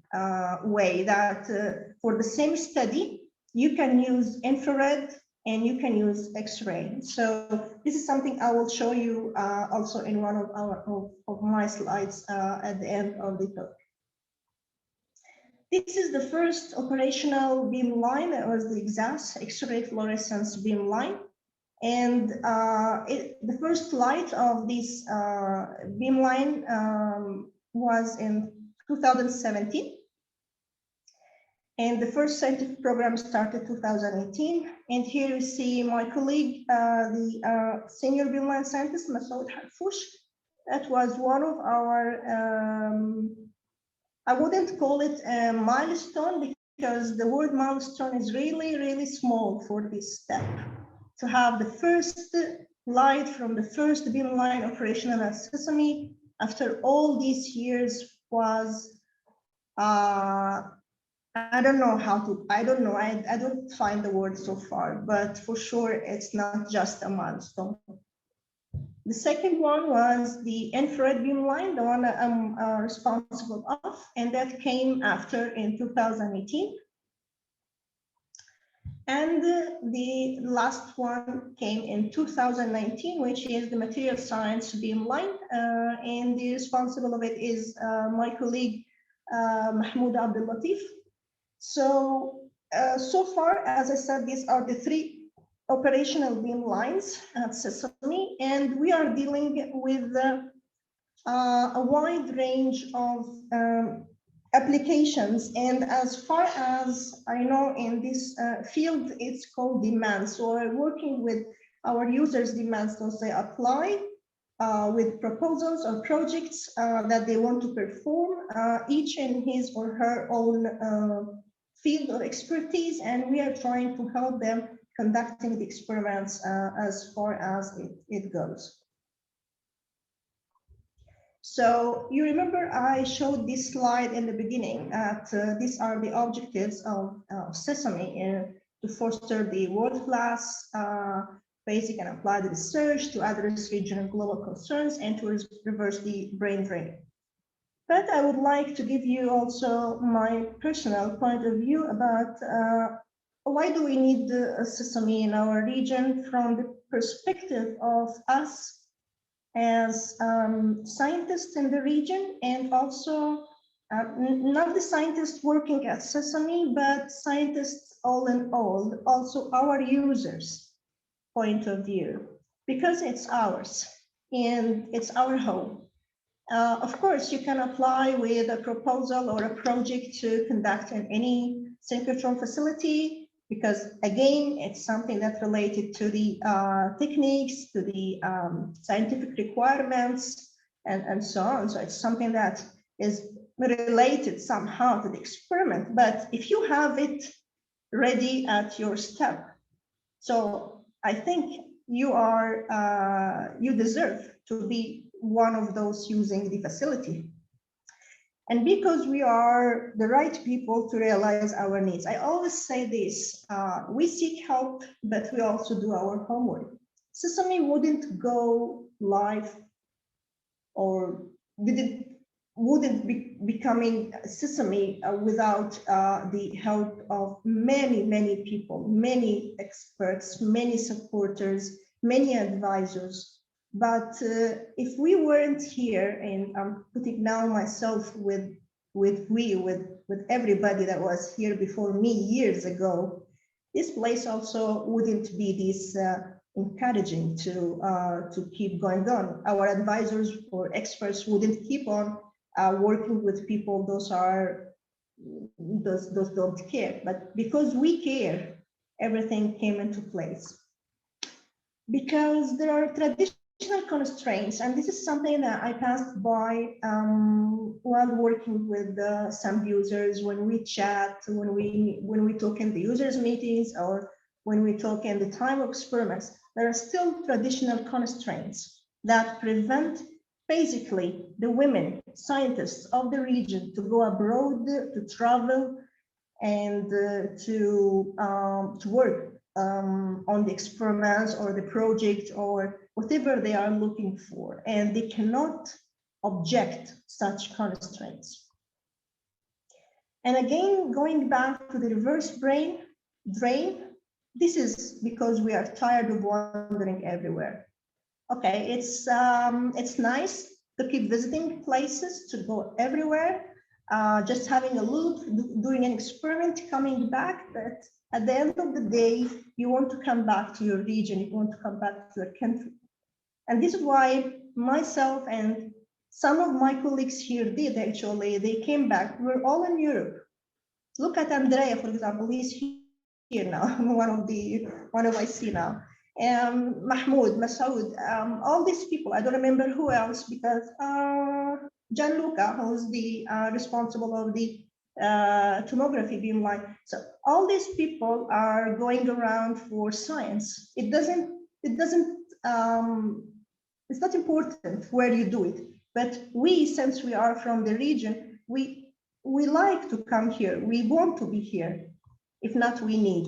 way that for the same study, you can use infrared and you can use X-ray. So this is something I will show you also in one of my slides at the end of the talk. This is the first operational beamline. That was the exact X-ray fluorescence beamline. And the first light of this beamline was in 2017. And the first scientific program started 2018. And here you see my colleague, the senior beamline scientist, Masoud Harfouch. That was one of our, I wouldn't call it a milestone because the word milestone is really, really small for this step. To have the first light from the first beamline operational at SESAME after all these years was, I don't know how to, I don't find the word so far, but for sure it's not just a milestone. The second one was the infrared beamline, the one that I'm responsible of, and that came after in 2018. And the last one came in 2019, which is the material science beamline, and the responsible of it is my colleague Mahmoud Abdel Latif. So, so far, as I said, these are the three operational beamlines at SESAME, and we are dealing with a wide range of applications. And as far as I know, in this field, it's called demand. So we're working with our users' demands. So they apply with proposals or projects that they want to perform, each in his or her own field of expertise, and we are trying to help them conducting the experiments as far as it goes. So you remember I showed this slide in the beginning. These are the objectives of SESAME to foster the world-class basic and applied research, to address regional and global concerns, and to reverse the brain drain. But I would like to give you also my personal point of view about why do we need SESAME in our region from the perspective of us as scientists in the region, and also not the scientists working at SESAME, but scientists all in all, also our users' point of view, because it's ours and it's our home. Of course, you can apply with a proposal or a project to conduct in any synchrotron facility, because again, it's something that's related to the techniques, to the scientific requirements, and so on. So it's something that is related somehow to the experiment. But if you have it ready at your step, so I think you are, you deserve to be one of those using the facility. And because we are the right people to realize our needs. I always say this, we seek help, but we also do our homework. SESAME wouldn't go live or wouldn't be becoming SESAME without the help of many, many people, many experts, many supporters, many advisors. But if we weren't here, and I'm putting now myself with everybody that was here before me years ago, this place also wouldn't be this encouraging to keep going on. Our advisors or experts wouldn't keep on working with people. Those don't care. But because we care, everything came into place. Because there are traditional constraints, and this is something that I passed by while working with some users, when we chat, when we talk in the users meetings, or when we talk in the time of experiments. There are still traditional constraints that prevent basically the women scientists of the region to go abroad, to travel, and to work on the experiments or the project or whatever they are looking for, and they cannot object such constraints. And again, going back to the reverse brain drain, this is because we are tired of wandering everywhere. Okay, it's nice to keep visiting places, to go everywhere, just having a look, doing an experiment, coming back, but at the end of the day, you want to come back to your region, you want to come back to your country. And this is why myself and some of my colleagues here did actually, they came back. We're all in Europe. Look at Andrea, for example. He's here now. one of I see now. Mahmoud, Masoud, all these people. I don't remember who else because Gianluca, who's the responsible of the tomography beamline. So all these people are going around for science. It's not important where you do it, but we, since we are from the region, we like to come here. We want to be here. If not, we need.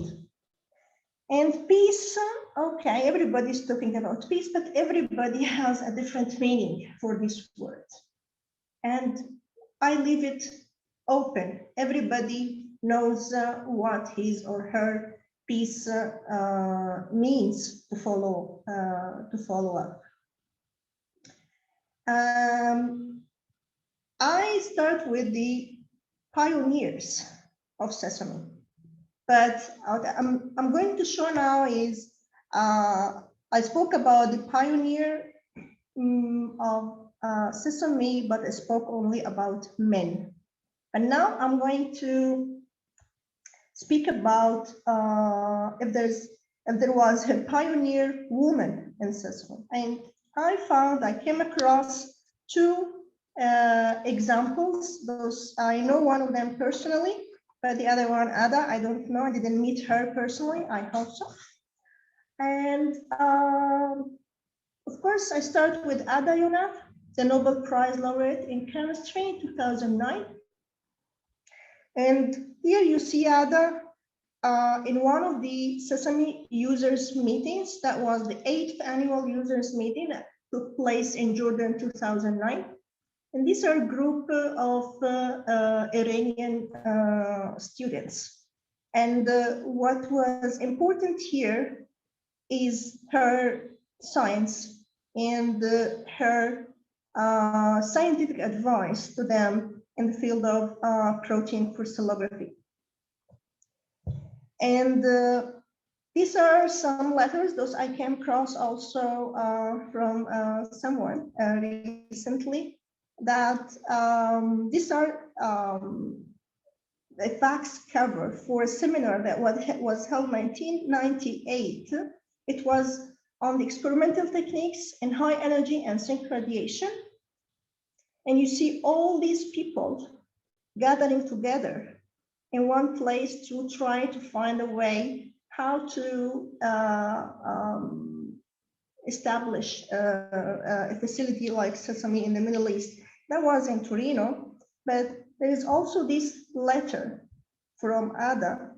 And peace, okay, everybody's talking about peace, but everybody has a different meaning for this word. And I leave it open. Everybody knows what his or her peace means to follow up. I start with the pioneers of SESAME. But I'm going to show now is, I spoke about the pioneer of SESAME, but I spoke only about men. And now I'm going to speak about if there was a pioneer woman in SESAME. And I came across two examples. Those, I know one of them personally, but the other one, Ada, I don't know. I didn't meet her personally. I hope so. And of course, I start with Ada Younaf, the Nobel Prize laureate in chemistry in 2009. And here you see Ada in one of the SESAME users meetings. That was the 8th annual users meeting that took place in Jordan 2009. And these are a group of Iranian students. And what was important here is her science and her scientific advice to them in the field of protein crystallography. And these are some letters, those I came across also from someone recently, that these are a fax cover for a seminar that was held in 1998. It was on the experimental techniques in high energy and sync radiation. And you see all these people gathering together in one place to try to find a way how to establish a facility like SESAME in the Middle East. That was in Torino, but there is also this letter from Ada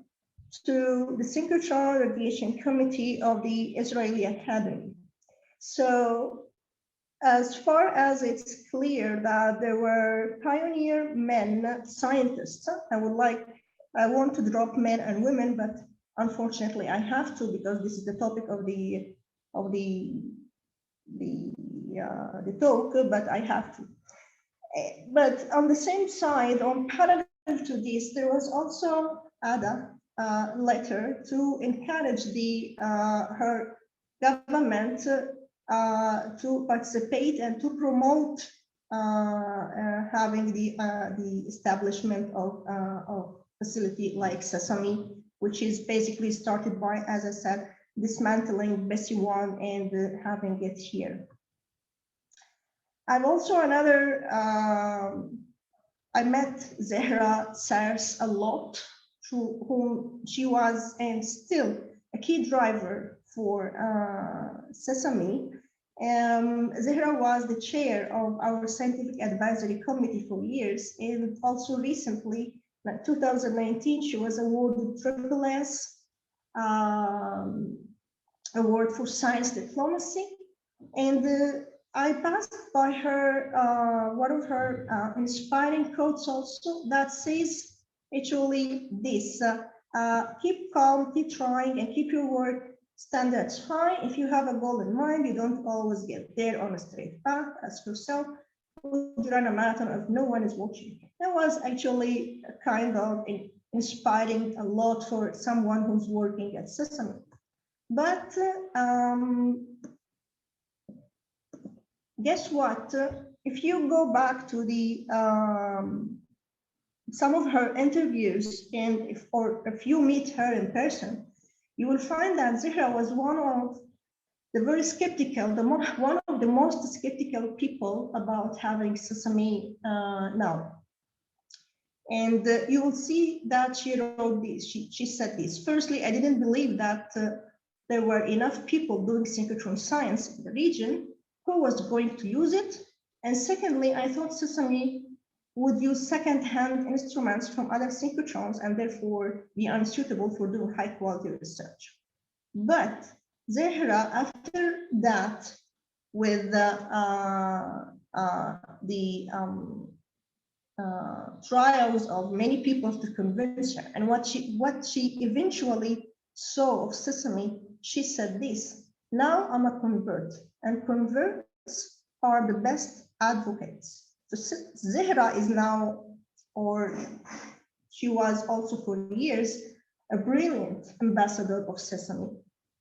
to the Synchrotron Radiation Committee of the Israeli Academy. So as far as it's clear that there were pioneer men scientists, I want to drop men and women, but unfortunately I have to because this is the topic of the talk, but I have to. But on the same side, on parallel to this, there was also Ada letter to encourage her government to participate and to promote having the establishment of facility like SESAME, which is basically started by, as I said, dismantling Bessie 1 and having it here. I've also I met Zahra Sars a lot, through whom she was and still a key driver for SESAME. Zahra was the chair of our scientific advisory committee for years, and also recently, like 2019, she was awarded SSS award for science diplomacy. And I passed by her, one of her inspiring quotes also that says actually this, keep calm, keep trying, and keep your work standards high. If you have a goal in mind, you don't always get there on a straight path. Ask yourself, would you run a marathon if no one is watching? That was actually kind of inspiring a lot for someone who's working at SESAME. But guess what? If you go back to the some of her interviews, and if you meet her in person, you will find that Zahra was one of the very skeptical, one of the most skeptical people about having SESAME now. And you will see that she wrote this, she said this. Firstly, I didn't believe that there were enough people doing synchrotron science in the region who was going to use it. And secondly, I thought SESAME would use second-hand instruments from other synchrotrons and therefore be unsuitable for doing high-quality research. But Zahra, after that, with the trials of many people to convince her, and what she eventually saw of SESAME, she said this: now I'm a convert, and converts are the best advocates. So Zahra is now, or she was also for years, a brilliant ambassador of SESAME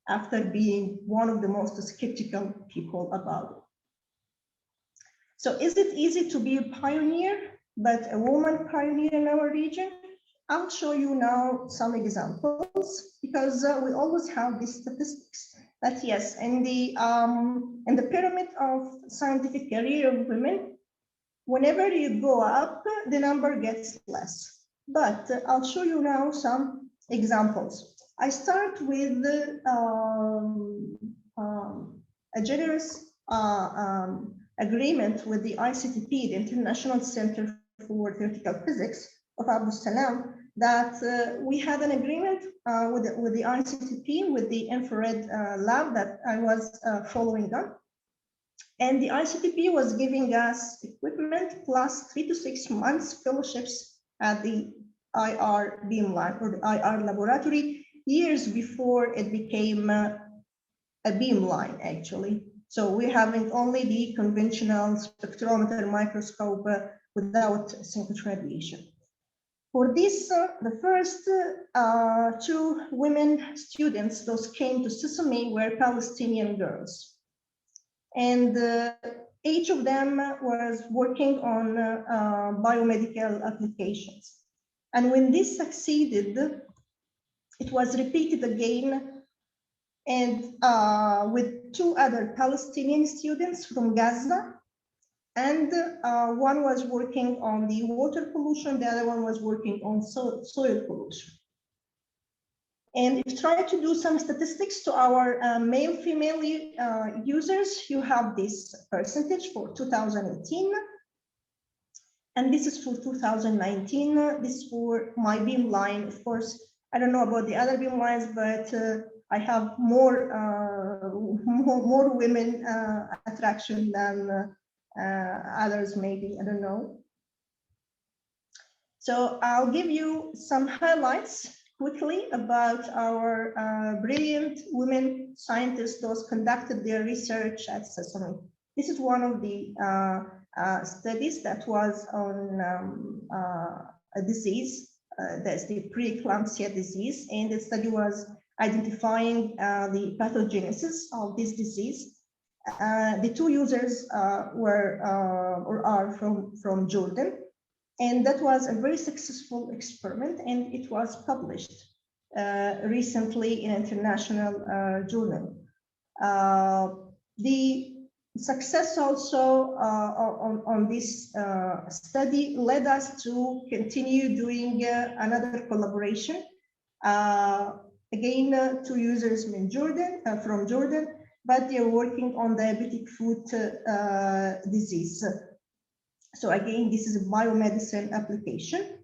after being one of the most skeptical people about it. So is it easy to be a pioneer, but a woman pioneer in our region? I'll show you now some examples, because we always have these statistics that yes, in the pyramid of scientific career of women, whenever you go up, the number gets less. But I'll show you now some examples. I start with a generous agreement with the ICTP, the International Center for Theoretical Physics of Abu Salam, that we had an agreement with the ICTP, with the infrared lab that I was following on. And the ICTP was giving us equipment plus 3 to 6 months fellowships at the IR Beamline, or the IR laboratory, years before it became a Beamline, actually. So we're having only the conventional spectrometer microscope without synchrotron radiation. For this, the first 2 women students, those came to SESAME, were Palestinian girls. And each of them was working on biomedical applications. And when this succeeded, it was repeated again, and with 2 other Palestinian students from Gaza, and one was working on the water pollution, the other one was working on soil pollution. And if you try to do some statistics to our male-female users, you have this percentage for 2018. And this is for 2019. This is for my Beamline. Of course, I don't know about the other Beamlines, but I have more women attraction than others, maybe, I don't know. So I'll give you some highlights quickly about our brilliant women scientists, those conducted their research at SESAME. This is one of the studies that was on a disease, that's the preeclampsia disease, and the study was identifying the pathogenesis of this disease. The 2 users were or are from Jordan, and that was a very successful experiment, and it was published recently in an international journal. The success also on this study led us to continue doing another collaboration. Again, 2 users from Jordan, but they're working on diabetic foot disease. So again, this is a biomedicine application.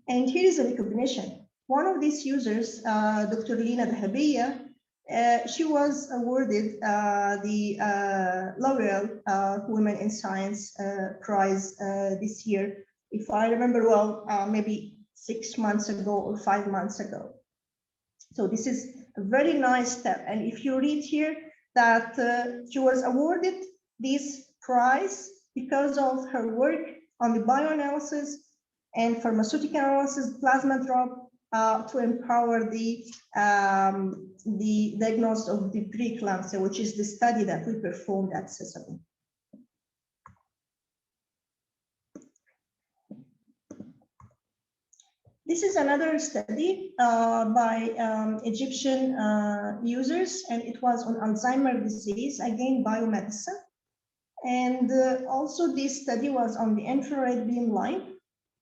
And here is a recognition. One of these users, Dr. Lina Dahabiya, she was awarded the L'Oreal Women in Science Prize this year, if I remember well, maybe 6 months ago or 5 months ago. So this is a very nice step. And if you read here that she was awarded this prize because of her work on the bioanalysis and pharmaceutical analysis, plasma drop, to empower the diagnosis of the preeclampsia, which is the study that we performed at SESAME. This is another study by Egyptian users, and it was on Alzheimer's disease, again, biomedicine. And also this study was on the infrared beam line,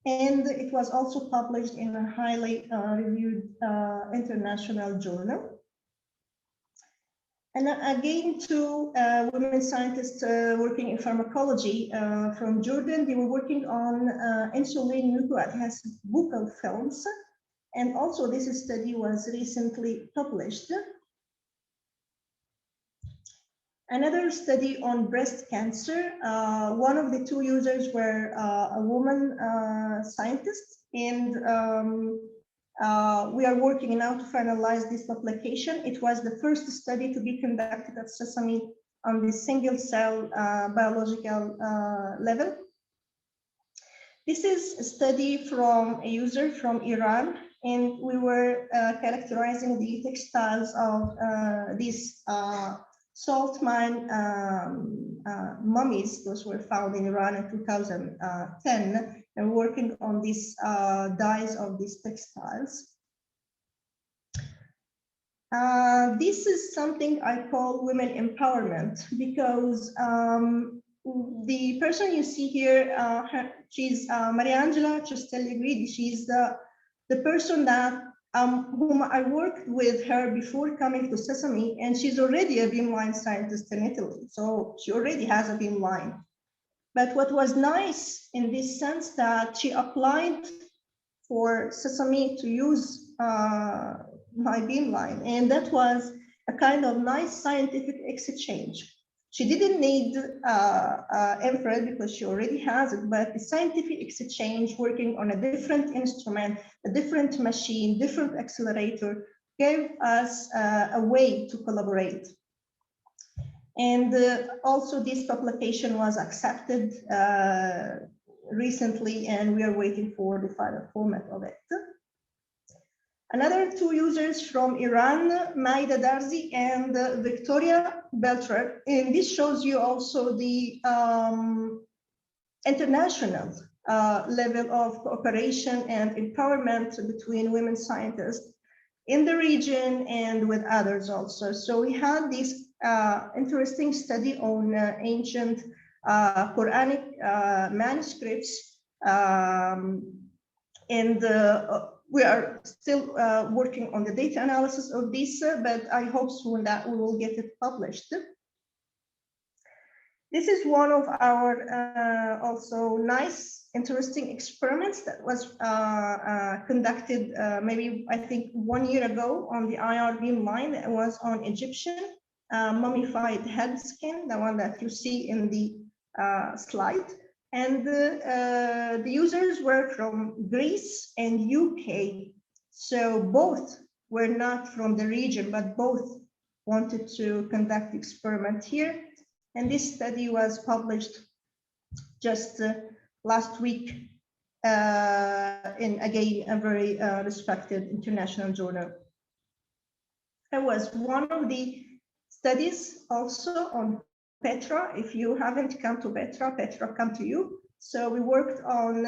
and it was also published in a highly reviewed international journal. And again, two women scientists working in pharmacology from Jordan. They were working on insulin nucleoadhesive buccal films. And also this study was recently published. Another study on breast cancer. One of the two users were a woman scientist, and we are working now to finalize this publication. It was the first study to be conducted at SESAME on the single cell biological level. This is a study from a user from Iran, and we were characterizing the textiles of these salt mine mummies. Those were found in Iran in 2010, and working on these dyes of these textiles. This is something I call women empowerment, because the person you see here, she's Mariangela Cistelli-Guidi. She's the person that whom I worked with her before coming to SESAME, and she's already a beamline scientist in Italy. So she already has a beamline. But what was nice in this sense that she applied for SESAME to use my beamline, and that was a kind of nice scientific exchange. She didn't need infrared because she already has it, but the scientific exchange working on a different instrument, a different machine, different accelerator, gave us a way to collaborate. And also this publication was accepted recently, and we are waiting for the final format of it. Another two users from Iran, Maida Darzi and Victoria Beltrer. And this shows you also the international level of cooperation and empowerment between women scientists in the region and with others also. So we had this interesting study on ancient Quranic manuscripts, and we are still working on the data analysis of this, but I hope soon that we will get it published. This is one of our also nice, interesting experiments that was conducted maybe, I think, 1 year ago on the IR beamline. It was on Egyptian mummified head skin, the one that you see in the slide. And the users were from Greece and UK. So both were not from the region, but both wanted to conduct the experiment here. And this study was published just last week in, again, a very respected international journal. It was one of the studies also on Petra. If you haven't come to Petra, Petra come to you. So we worked on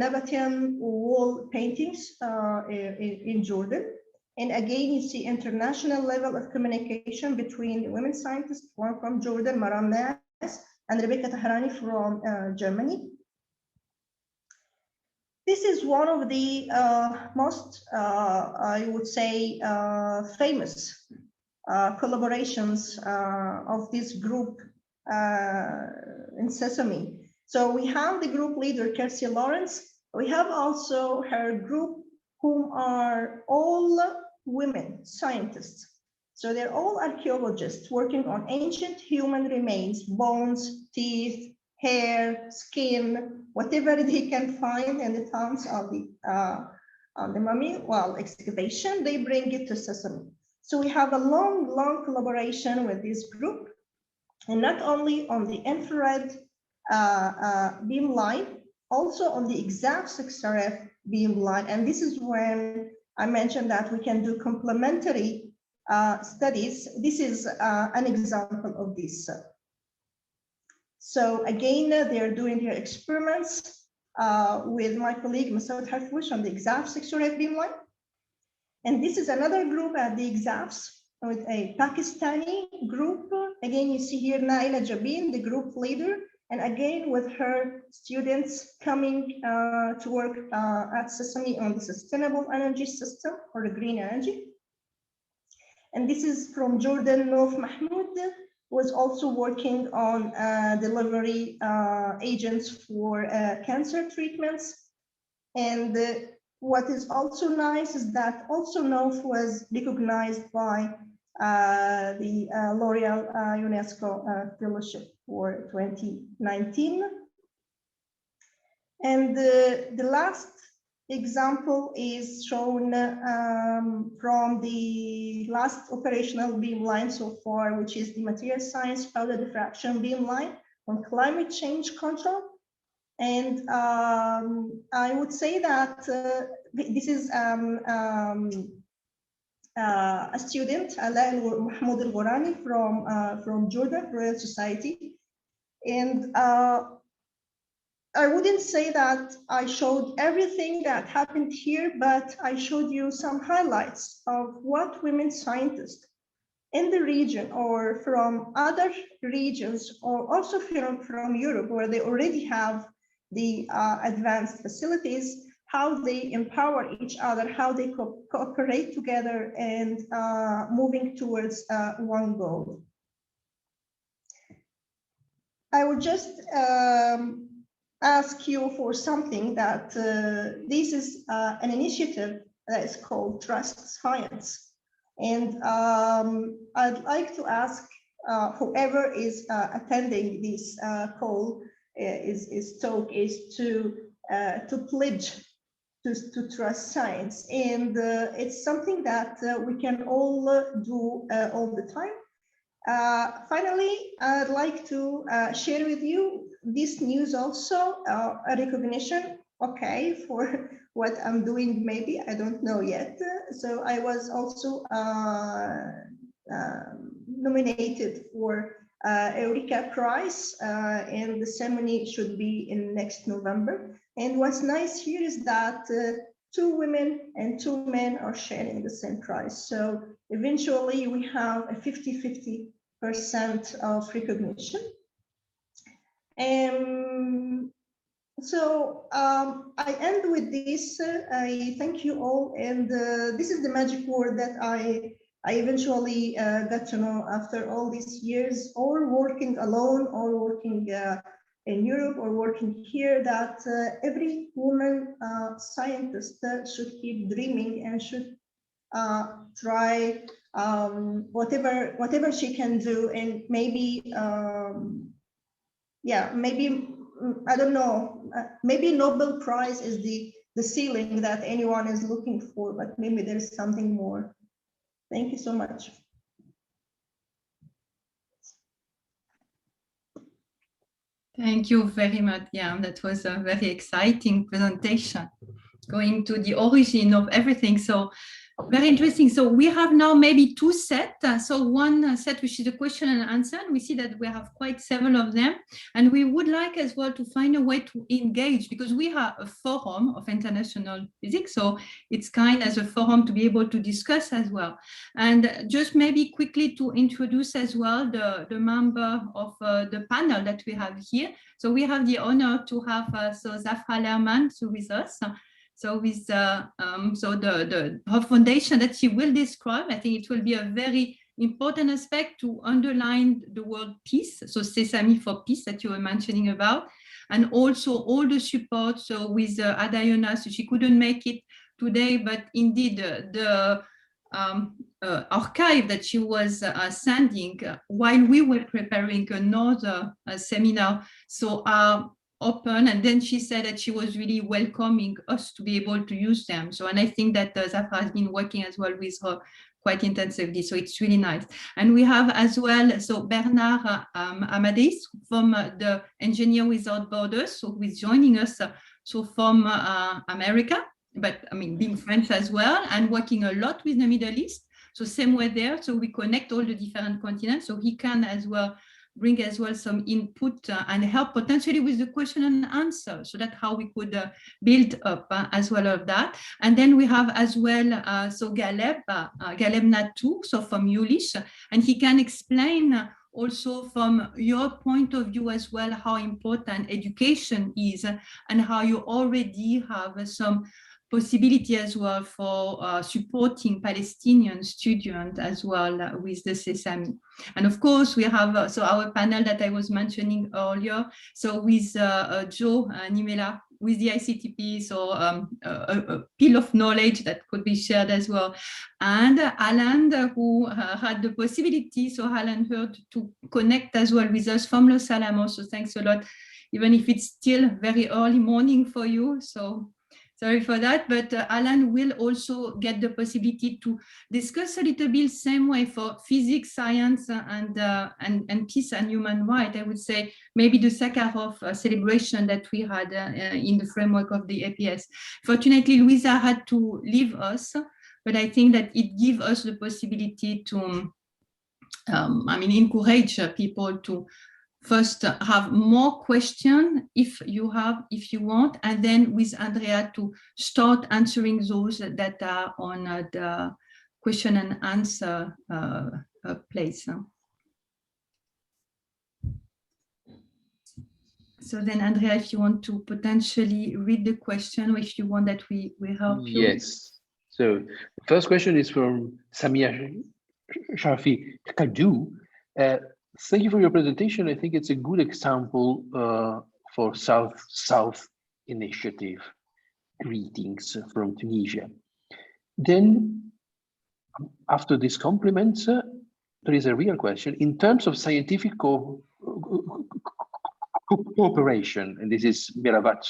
Nabatean wall paintings in Jordan. And again, you see international level of communication between the women scientists, one from Jordan, Maram Nas, and Rebecca Tahrani from Germany. This is one of the most, I would say, famous collaborations of this group in SESAME. So we have the group leader, Kelsey Lawrence. We have also her group, whom are all women scientists. So they're all archaeologists working on ancient human remains, bones, teeth, hair, skin, whatever they can find in the tombs of the mummy while excavation, they bring it to SESAME. So we have a long, long collaboration with this group, and not only on the infrared beamline, also on the exact 6RF beamline. And this is when I mentioned that we can do complementary studies. This is an example of this. So again, they're doing their experiments with my colleague Masoud Harfouch on the EXAF Sector F beamline. And this is another group at the EXAFs with a Pakistani group. Again, you see here Naila Jabin, the group leader, and again with her students coming to work at SESAME on the sustainable energy system or the green energy. And this is from Jordan. Nof Mahmoud was also working on delivery agents for cancer treatments. And what is also nice is that also Nof was recognized by the L'Oreal UNESCO Fellowship for 2019. And the last example is shown from the last operational beamline so far, which is the material science powder diffraction beamline on climate change control. And I would say that this is a student, Ala Mahmoud Al-Ghorani from Jordan Royal Society. And I wouldn't say that I showed everything that happened here, but I showed you some highlights of what women scientists in the region or from other regions or also from Europe, where they already have the advanced facilities, how they empower each other, how they cooperate together and moving towards one goal. I would just ask you for something that this is an initiative that is called Trust Science. And I'd like to ask whoever is attending this call, is talk is to pledge to trust science. And it's something that we can all do all the time. Finally, I'd like to share with you this news also, a recognition, okay, for what I'm doing, maybe, I don't know yet. So I was also nominated for Eureka Prize, and the ceremony should be in next November. And what's nice here is that 2 women and 2 men are sharing the same prize. So eventually we have a 50-50% of recognition. So I end with this. I thank you all. And this is the magic word that I eventually got to know after all these years, or working alone or working in Europe or working here, that every woman scientist should keep dreaming and should try whatever she can do. And maybe, yeah, maybe, I don't know, maybe Nobel Prize is the ceiling that anyone is looking for, but maybe there's something more. Thank you so much. Thank you very much. Yeah, that was a very exciting presentation, going to the origin of everything. So very interesting. So we have now maybe 2 sets. So one set, which is a question and answer. And we see that we have quite several of them. And we would like as well to find a way to engage, because we have a forum of international physics. So it's kind as a forum to be able to discuss as well. And just maybe quickly to introduce as well the member of the panel that we have here. So we have the honor to have Zafra Lerman with us. So with her foundation that she will describe, I think it will be a very important aspect to underline the word peace. So SESAME for peace that you were mentioning about, and also all the support. So with Adayona, so she couldn't make it today, but indeed the archive that she was sending while we were preparing another seminar. So open, and then she said that she was really welcoming us to be able to use them. So, and I think that Zafra has been working as well with her quite intensively, so it's really nice. And we have as well, so Bernard Amadei from the Engineer Without Borders, so who is joining us so from America, but I mean being French as well, and working a lot with the Middle East. So same way there, so we connect all the different continents, so he can as well bring as well some input and help potentially with the question and answer. So that's how we could build up as well of that. And then we have as well, so Ghaleb Natour, so from Jülich, and he can explain also from your point of view as well how important education is and how you already have some possibility as well for supporting Palestinian students as well with the SESAME. And of course, we have so our panel that I was mentioning earlier, so with Joe Niemela, with the ICTP, so a pile of knowledge that could be shared as well. And Alan, who had the possibility, so Alan Hurd, to connect as well with us from Los Alamos. So thanks a lot, even if it's still very early morning for you. So sorry for that, but Alan will also get the possibility to discuss a little bit same way for physics, science, and peace and human rights. I would say maybe the Sakharov celebration that we had in the framework of the APS. Fortunately, Louisa had to leave us, but I think that it gives us the possibility to, encourage people to first have more questions if you want, and then with Andrea to start answering those that are on the question and answer place. So then, Andrea, if you want to potentially read the question, or if you want that we help you. Yes. So the first question is from Samia Shafi Kadu. Thank you for your presentation. I think it's a good example for South-South initiative. Greetings from Tunisia. Then, after these compliments, there is a real question. In terms of scientific cooperation, and this is Miravat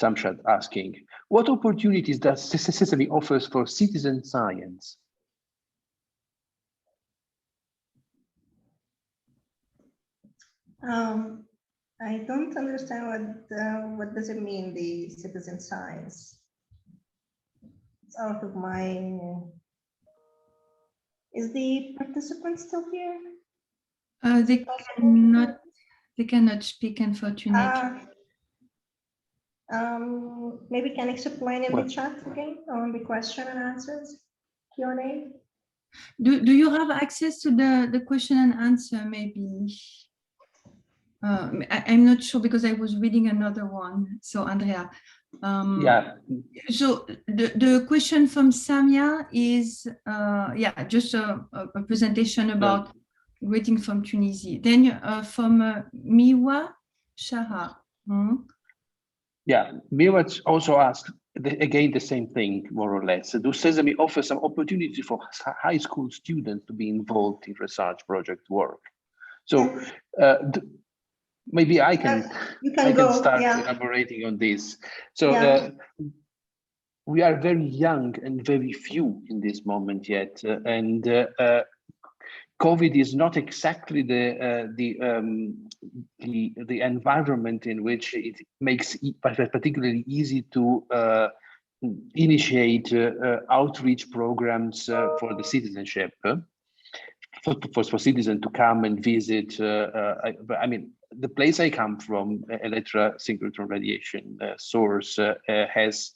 Samshad asking, what opportunities does SESAME offers for citizen science? I don't understand what does it mean, the citizen science. It's out of my. Is the participant still here? They cannot speak, unfortunately. Maybe can explain in the chat again on the question and answers Q&A. Do you have access to the question and answer? Maybe. I'm not sure because I was reading another one. So Andrea, yeah. So the question from Samia is just a presentation about greeting from Tunisia. Then from Miwa Shaha. Yeah, Miwa also asked again the same thing, more or less. Do SESAME offer some opportunity for high school students to be involved in research project work? So maybe I can start elaborating on this. So we are very young and very few in this moment yet, and COVID is not exactly the environment in which it makes it particularly easy to initiate outreach programs for the citizenship. For citizens to come and visit. I mean, the place I come from, Electra Synchrotron radiation source, has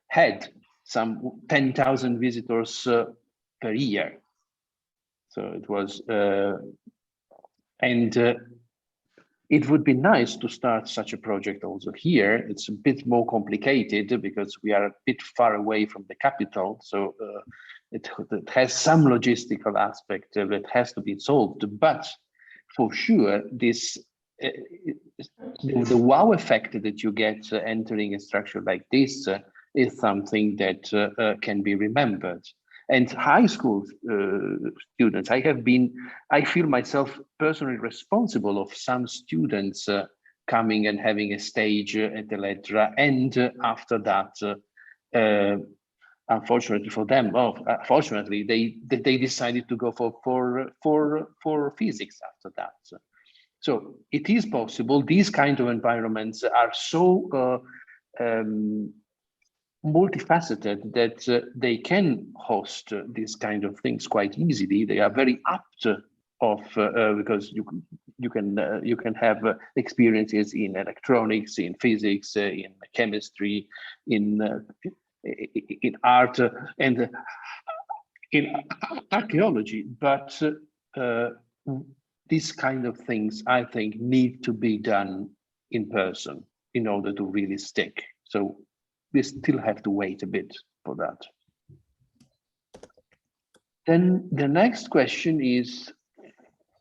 had some 10,000 visitors per year. So it was, and it would be nice to start such a project also here. It's a bit more complicated because we are a bit far away from the capital. So it has some logistical aspect that has to be solved, but for sure, this the wow effect that you get entering a structure like this is something that can be remembered. And high school students, I feel myself personally responsible of some students coming and having a stage at the Electra, and after that, unfortunately for them, fortunately they decided to go for physics after that. So it is possible. These kind of environments are so multifaceted that they can host these kind of things quite easily. They are very apt because you can have experiences in electronics, in physics, in chemistry, in art, and in archaeology. But these kind of things, I think, need to be done in person in order to really stick. So we still have to wait a bit for that. Then the next question is,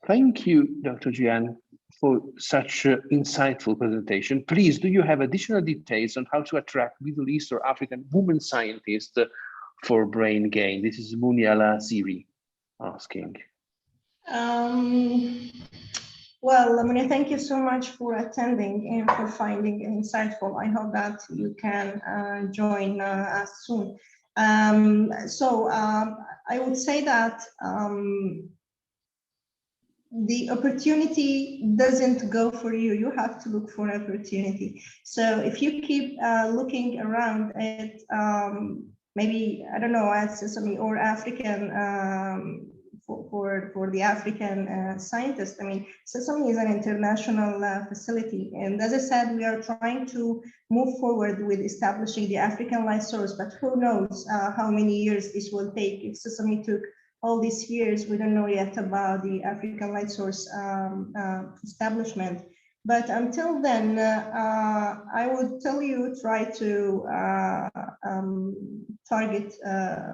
thank you, Dr. Gihan, for such an insightful presentation. Please, do you have additional details on how to attract Middle East or African women scientists for brain gain? This is Niemela Siri asking. Well, thank you so much for attending and for finding it insightful. I hope that you can join us soon. I would say that the opportunity doesn't go for you. You have to look for an opportunity. So if you keep looking around at maybe, I don't know, at SESAME or African, for the African scientists, I mean, SESAME is an international facility. And as I said, we are trying to move forward with establishing the African light source, but who knows how many years this will take. If SESAME took all these years, we don't know yet about the African light source establishment. But until then, I would tell you, try to target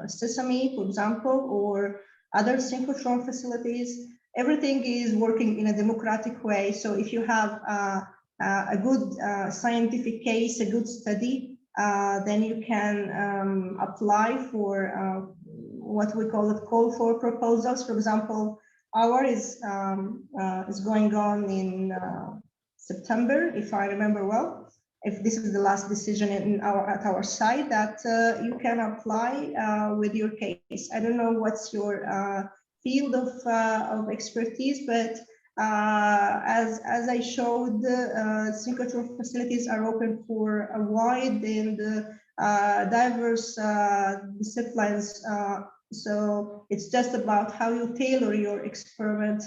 SESAME, for example, or other synchrotron facilities. Everything is working in a democratic way. So if you have a good scientific case, a good study, then you can apply for what we call for proposals. For example, ours is going on in September, if I remember well. If this is the last decision at our side, that you can apply with your case. I don't know what's your field of expertise, but as I showed, synchrotron facilities are open for a wide and diverse disciplines. So it's just about how you tailor your experiment,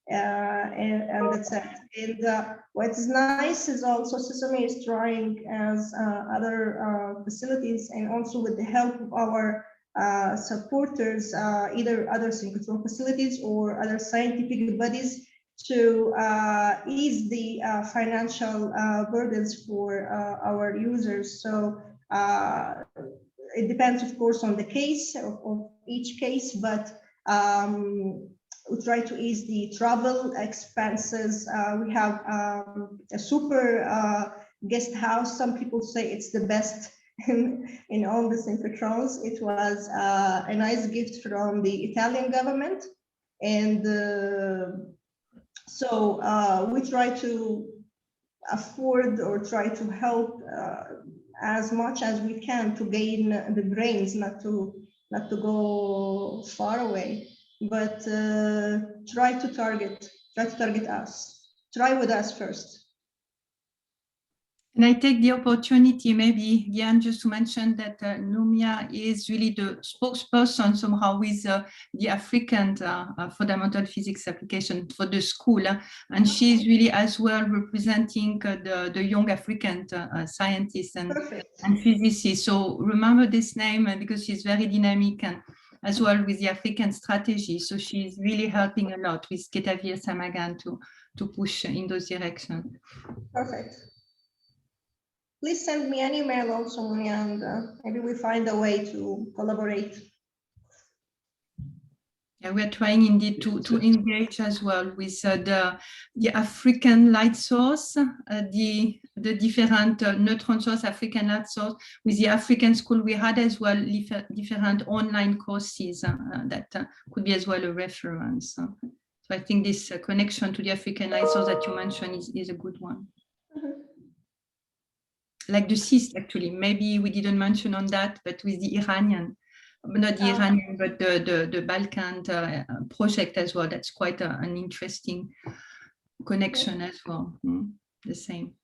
and that's it. And what's nice is also SESAME is trying, as other facilities, and also with the help of our supporters, either other synchrotron facilities or other scientific bodies, to ease the financial burdens for our users. So it depends, of course, on the case of each case, but we try to ease the travel expenses. We have a super guest house. Some people say it's the best in all the synchrotrons. It was a nice gift from the Italian government. And so we try to afford or try to help as much as we can to gain the brains, not to go far away, but try to target us. Try with us first. And I take the opportunity, maybe, Gihan, just to mention that Niemela is really the spokesperson somehow with the African fundamental physics application for the school. And she's really as well representing the young African scientists and physicists. So remember this name because she's very dynamic and as well with the African strategy. So she's really helping a lot with Ketavir Samagan to push in those directions. Perfect. Please send me an email also, Munia, and maybe we find a way to collaborate. Yeah, we're trying indeed to engage as well with the African light source, the different neutron source, African light source. With the African school, we had as well different online courses that could be as well a reference. So I think this connection to the African light source that you mentioned is a good one. Like the CIST, actually, maybe we didn't mention on that, but with the Iranian, not the Iranian, but the Balkan project as well. That's quite an interesting connection as well. The same.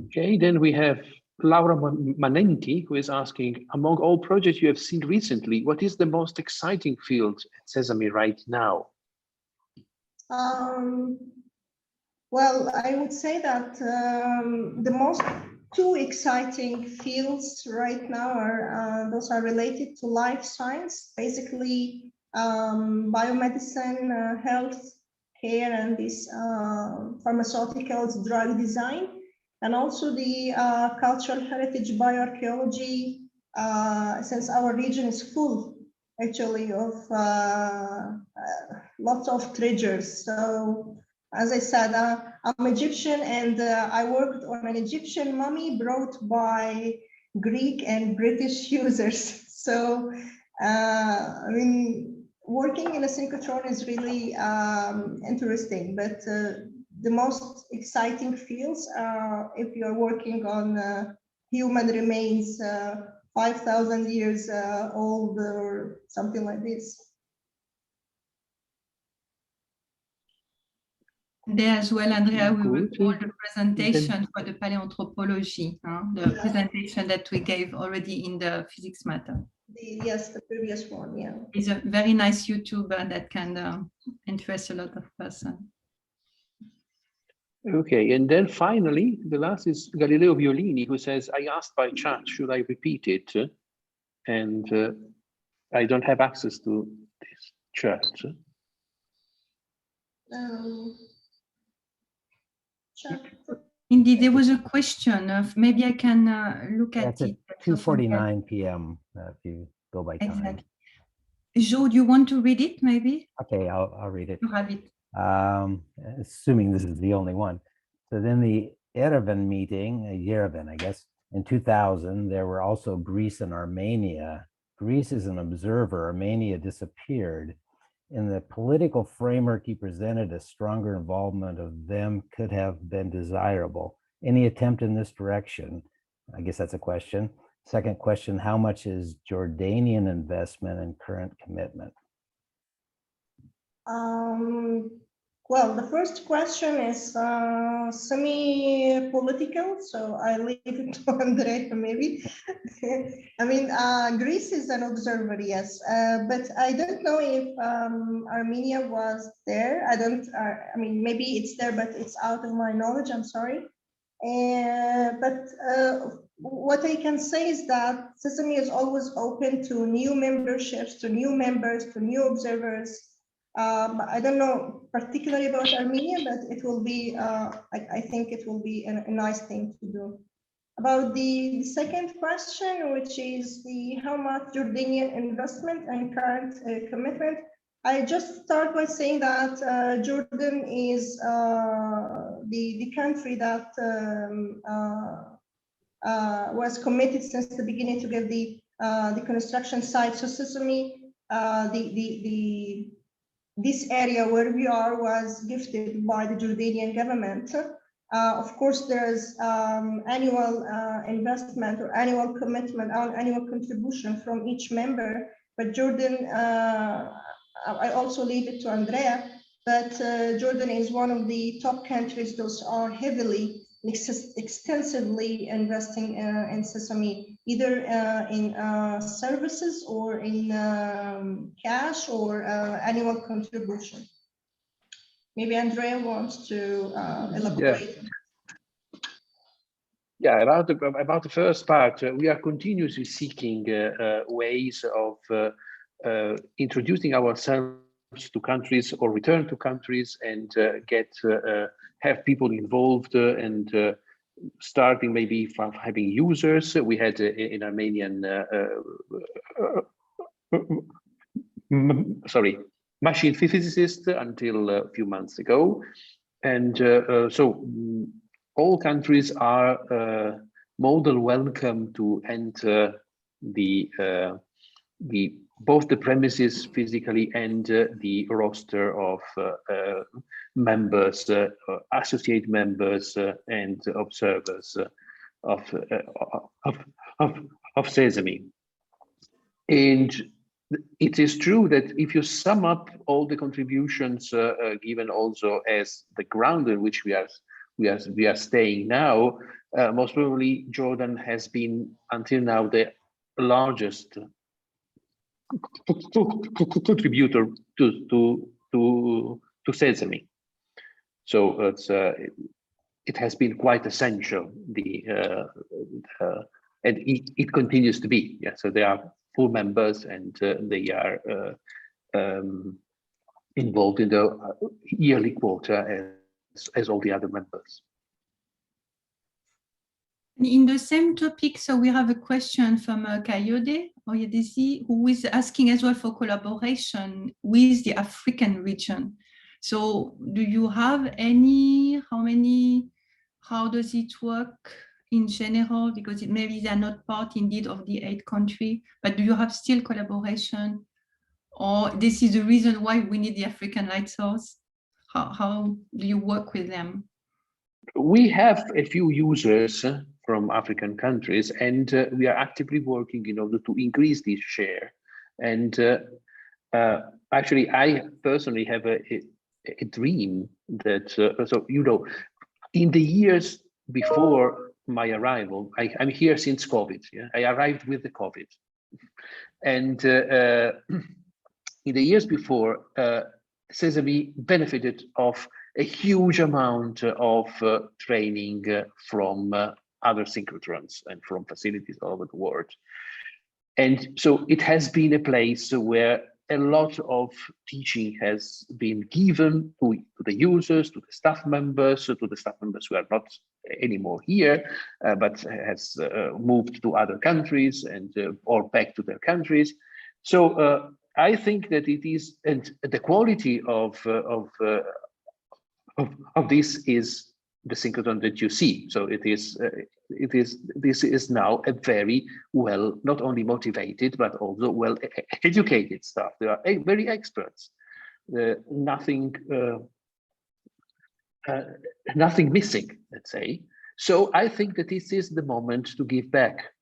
Okay, then we have Laura Manenti, who is asking, among all projects you have seen recently, what is the most exciting field at SESAME right now? Well, I would say that the most two exciting fields right now are those are related to life science, basically biomedicine, health care, and these pharmaceuticals, drug design, and also the cultural heritage bioarchaeology, since our region is full actually of lots of treasures. So as I said, I'm Egyptian, and I worked on an Egyptian mummy brought by Greek and British users. So, I mean, working in a synchrotron is really interesting, but the most exciting fields are if you're working on human remains 5,000 years old or something like this. There as well, Andrea, we will call the presentation for the paleoanthropology, the presentation that we gave already in the physics matter. Yes, the previous one, yeah. It's a very nice YouTuber that can interest a lot of persons. Okay, and then finally, the last is Galileo Violini, who says, I asked by chat, should I repeat it? And I don't have access to this chat. Indeed, there was a question of, maybe I can look at it. 2:49 p.m. If you go by time. Exactly. Jo, do you want to read it, maybe? Okay, I'll read it. You have it. Assuming this is the only one. So then the Yerevan meeting, Yerevan, I guess, in 2000, there were also Greece and Armenia. Greece is an observer, Armenia disappeared. In the political framework he presented, a stronger involvement of them could have been desirable. Any attempt in this direction? I guess that's a question. Second question, how much is Jordanian investment and current commitment? Well, the first question is semi-political, so I leave it to Andrea maybe. I mean, Greece is an observer, yes, but I don't know if Armenia was there. I mean, maybe it's there, but it's out of my knowledge, I'm sorry. But what I can say is that SESAME is always open to new memberships, to new members, to new observers. I don't know particularly about Armenia, but it will be, I think it will be a nice thing to do. About the second question, which is how much Jordanian investment and current commitment, I just start by saying that Jordan is the country that was committed since the beginning to get the construction site. So SESAME, this area where we are was gifted by the Jordanian government. Of course, there's annual investment or annual commitment, annual contribution from each member. But Jordan, I also leave it to Andrea, but Jordan is one of the top countries those are heavily, extensively investing in SESAME, either in services or in cash or annual contribution. Maybe Andrea wants to elaborate. Yeah, about the first part, we are continuously seeking ways of introducing ourselves to countries or return to countries and have people involved and starting maybe from having users. We had an Armenian, machine physicist until a few months ago. And so all countries are more than welcome to enter both the premises physically and the roster of members, associate members, and observers of SESAME. And it is true that if you sum up all the contributions given also as the ground in which we are we are staying now, most probably Jordan has been until now the largest contributor to SESAME. So it has been quite essential. And it continues to be. Yeah. So they are full members, and they are involved in the yearly quota as all the other members. In the same topic, so we have a question from Kayode Oyedesi, who is asking as well for collaboration with the African region. So do you have any, how does it work in general? Because maybe they're not part indeed of the 8 countries, but do you have still collaboration? Or this is the reason why we need the African light source? How do you work with them? We have a few users from African countries, and we are actively working in order to increase this share. And actually, I personally have a dream that, so, you know, in the years before my arrival, I'm here since COVID. Yeah? I arrived with the COVID. And in the years before, SESAME benefited of a huge amount of training from other synchrotrons and from facilities all over the world. And so it has been a place where a lot of teaching has been given to the users, to the staff members who are not anymore here, but has moved to other countries and or back to their countries. So I think that it is, and the quality of this is the synchrotron that you see. So this is now a very well, not only motivated, but also well educated staff. They are very experts. Nothing missing, let's say. So I think that this is the moment to give back.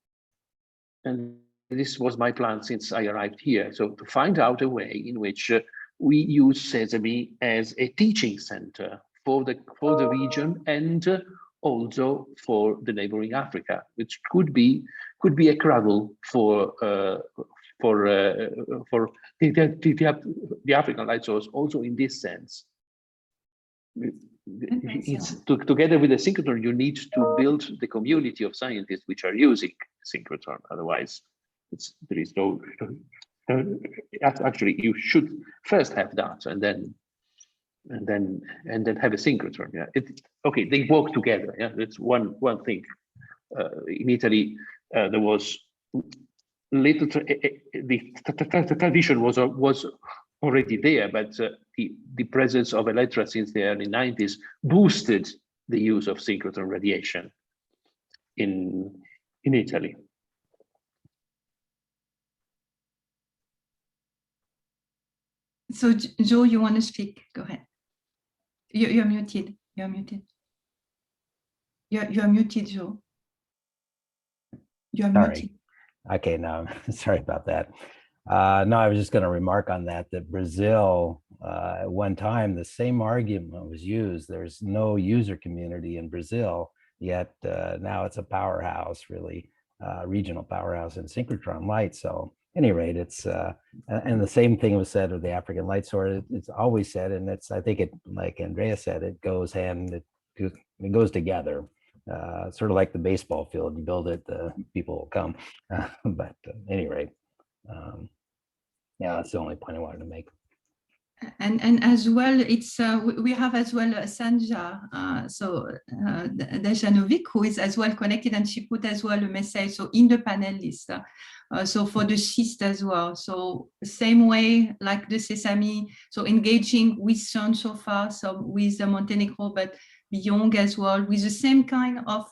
And this was my plan since I arrived here. So to find out a way in which we use SESAME as a teaching center for the region and also for the neighboring Africa, which could be a cradle for the African light source. Also in this sense, it's together with the synchrotron, you need to build the community of scientists which are using synchrotron. Otherwise, there is no. Actually, you should first have that, and then have a synchrotron. Yeah, okay. They work together. Yeah, that's one thing. In Italy, there was little. The tradition was already there, but the presence of Electra since the early 90s boosted the use of synchrotron radiation in Italy. So Joe, you want to speak? Go ahead. You're muted. You're muted. You're muted, Joe. You're muted. Okay, no, sorry about that. No, I was just going to remark on that Brazil, at one time, the same argument was used. There's no user community in Brazil, yet now it's a powerhouse, really, regional powerhouse in synchrotron light. So at any rate, it's, and the same thing was said of the African light source. It's always said, and it's, I think it, like Andrea said, it goes it goes together. Sort of like the baseball field, you build it, the people will come. But at any rate, yeah, that's the only point I wanted to make. And as well, it's we have as well Sanja, Dejanovic, who is as well connected, and she put as well a message. So in the panelist, so for the schist as well. So same way like the SESAME, so engaging with Sun so far, so with Montenegro, but beyond as well, with the same kind of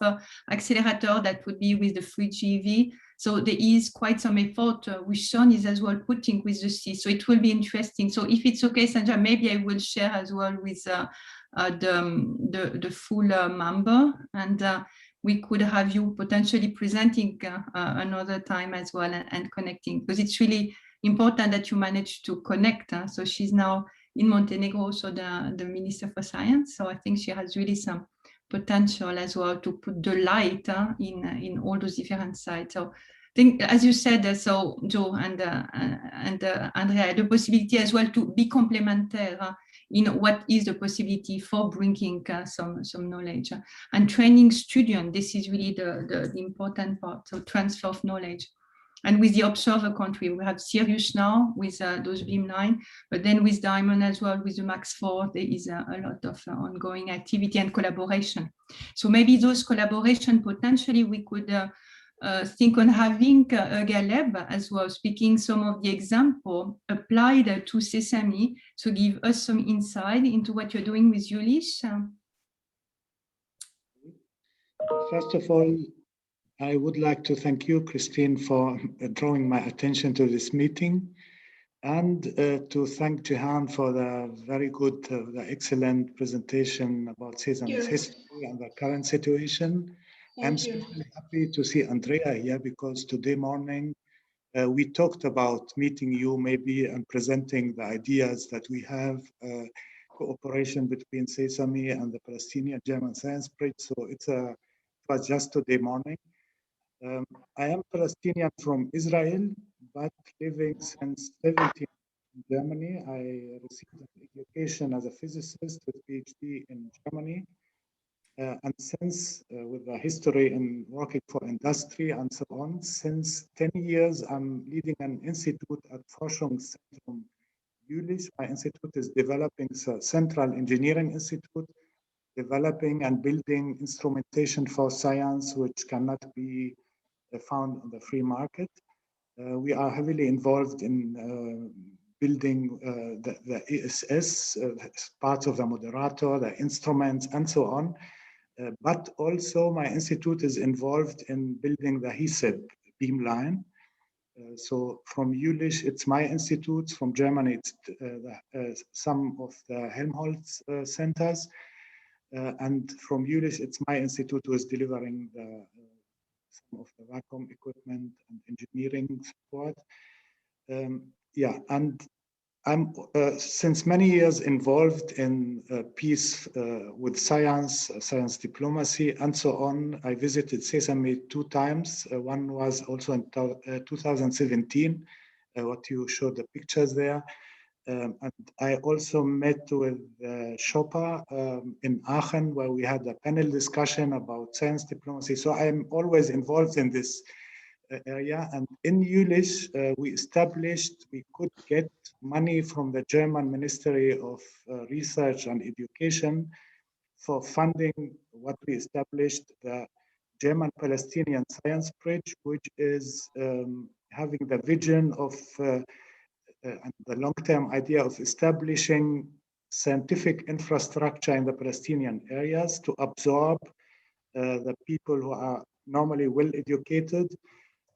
accelerator that would be with the free GeV. So there is quite some effort which Sean is as well putting with the C. So it will be interesting. So if it's okay, Sanja, maybe I will share as well with the full member, and we could have you potentially presenting another time as well and connecting, because it's really important that you manage to connect. So she's now in Montenegro, so the Minister for Science. So I think she has really some potential as well to put the light in all those different sites. So I think, as you said, so Joe and Andrea, the possibility as well to be complementary in what is the possibility for bringing some knowledge and training students. This is really the important part, so transfer of knowledge. And with the observer country, we have Sirius now with those Beamlines, but then with Diamond as well, with the Max 4, there is a lot of ongoing activity and collaboration. So maybe those collaboration, potentially we could think on having Ghaleb as well, speaking some of the example applied to SESAME, to give us some insight into what you're doing with Jülich. First of all, I would like to thank you, Christine, for drawing my attention to this meeting, and to thank Gihan for the very good, the excellent presentation about SESAME's history and the current situation. I'm especially happy to see Andrea here, because today morning we talked about meeting you maybe and presenting the ideas that we have, cooperation between SESAME and the Palestinian German Science Bridge. So it was just today morning. I am Palestinian from Israel, but living since 17 in Germany. I received an education as a physicist with PhD in Germany. And since, with a history in working for industry and so on, since 10 years, I'm leading an institute at Forschungszentrum Jülich. My institute is developing a central engineering institute, developing and building instrumentation for science, which cannot be found on the free market. We are heavily involved in building the ESS, parts of the moderator, the instruments, and so on. But also my institute is involved in building the HISEP beamline. So from Jülich, it's my institute. From Germany, it's some of the Helmholtz centers. And from Jülich, it's my institute who is delivering some of the vacuum equipment and engineering support. Yeah, and I'm since many years involved in peace with science, science diplomacy, and so on. I visited SESAME 2 times. One was also in 2017, what you showed the pictures there. And I also met with Chopin in Aachen, where we had a panel discussion about science diplomacy. So I'm always involved in this area. And in Jülich, we could get money from the German Ministry of Research and Education for funding what we established, the German-Palestinian Science Bridge, which is having the vision of and the long-term idea of establishing scientific infrastructure in the Palestinian areas to absorb the people who are normally well-educated.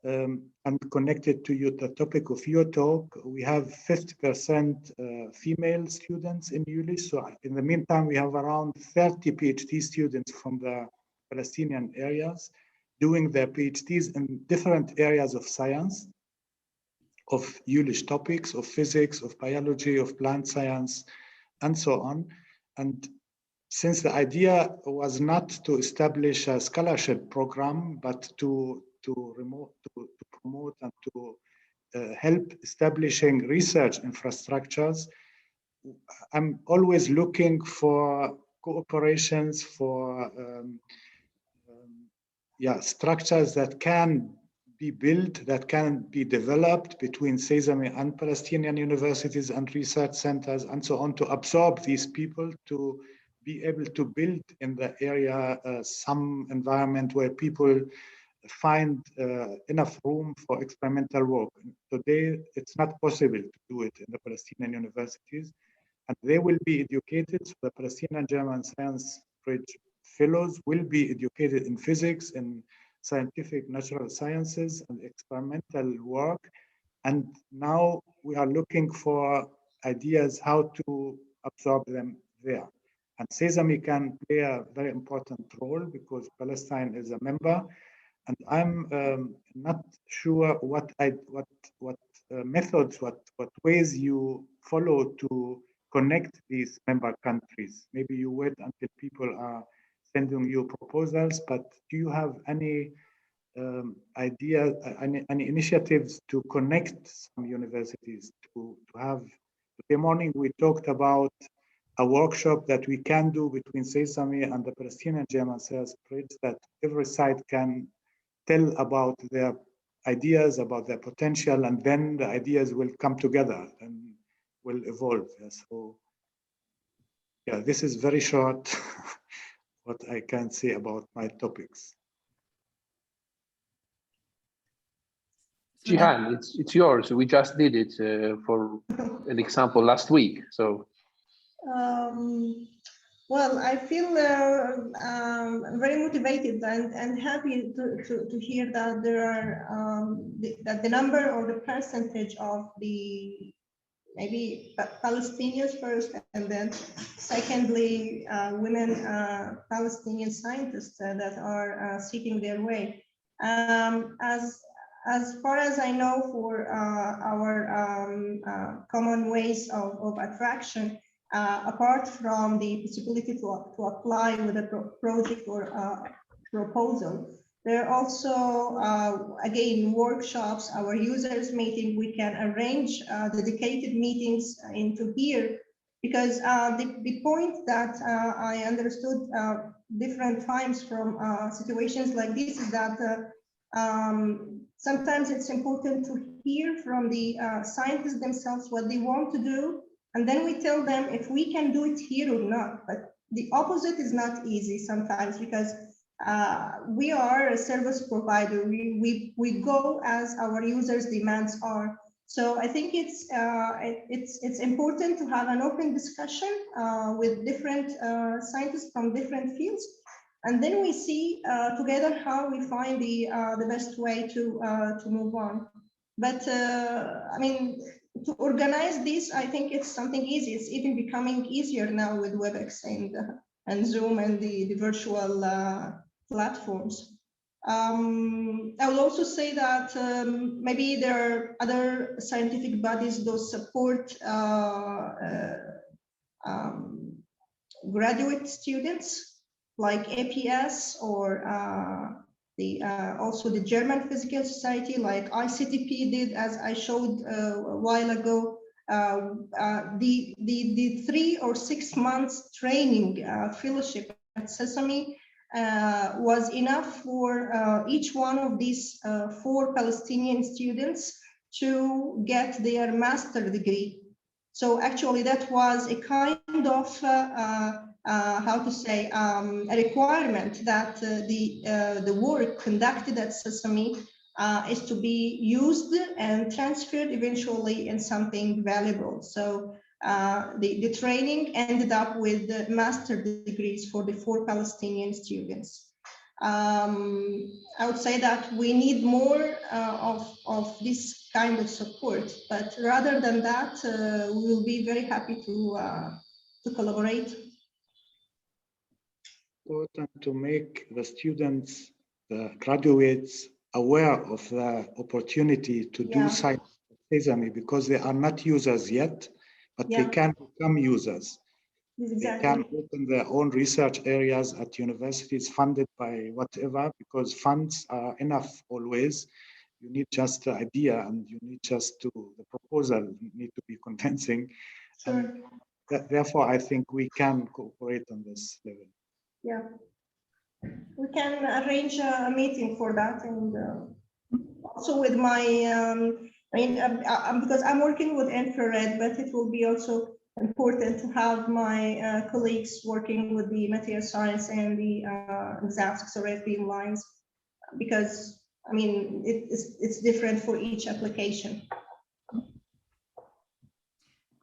And connected to the topic of your talk, we have 50% female students in Jülich. So in the meantime, we have around 30 PhD students from the Palestinian areas doing their PhDs in different areas of science, of Jülich topics, of physics, of biology, of plant science, and so on. And since the idea was not to establish a scholarship program, but to promote and to help establishing research infrastructures, I'm always looking for cooperations, for structures that can be built, that can be developed between SESAME and Palestinian universities and research centers and so on, to absorb these people, to be able to build in the area some environment where people find enough room for experimental work. Today, it's not possible to do it in the Palestinian universities, and they will be educated. So the Palestinian German Science Bridge fellows will be educated in physics, in scientific natural sciences, and experimental work. And now we are looking for ideas how to absorb them there. And SESAME can play a very important role because Palestine is a member. And I'm not sure what methods, what ways you follow to connect these member countries. Maybe you wait until people are sending you proposals, but do you have any idea, any initiatives to connect some universities to have? Today morning we talked about a workshop that we can do between SESAME and the Palestinian German Sales Bridge, that every side can tell about their ideas, about their potential, and then the ideas will come together and will evolve. So yeah, this is very short what I can say about my topics. Gihan, it's yours. We just did it for an example last week. So. Well, I feel very motivated and happy to hear that there are that the number or the percentage of the maybe Palestinians first, and then secondly, women Palestinian scientists that are seeking their way. As far as I know, for our common ways of attraction, apart from the possibility to apply with a project or proposal, there are also, again, workshops, our users meeting. We can arrange dedicated meetings into here, because the point that I understood different times from situations like this is that sometimes it's important to hear from the scientists themselves what they want to do, and then we tell them if we can do it here or not. But the opposite is not easy sometimes, because we are a service provider. We go as our users' demands are. So I think it's important to have an open discussion with different scientists from different fields, and then we see together how we find the best way to move on. But I mean, to organize this, I think it's something easy. It's even becoming easier now with WebEx and Zoom and the virtual platforms. I will also say that maybe there are other scientific bodies those support graduate students, like APS, or also the German Physical Society, like ICTP did, as I showed a while ago. The 3 or 6 months training fellowship at SESAME was enough for each one of these 4 Palestinian students to get their master's degree. So actually that was a kind of how to say, a requirement that the work conducted at SESAME is to be used and transferred eventually in something valuable. So the training ended up with the master degrees for the 4 Palestinian students. I would say that we need more of this kind of support, but rather than that, we will be very happy to collaborate. Important to make the students, the graduates, aware of the opportunity to do science at SESAME, because they are not users yet, but they can become users. Exactly. They can open their own research areas at universities funded by whatever, because funds are enough always. You need just the idea, and you need just the proposal need to be convincing. Sure. And therefore, I think we can cooperate on this level. Yeah, we can arrange a meeting for that, and also with my, because I'm working with infrared, but it will be also important to have my colleagues working with the material science and the exams, accelerated beamlines, because I mean it's different for each application.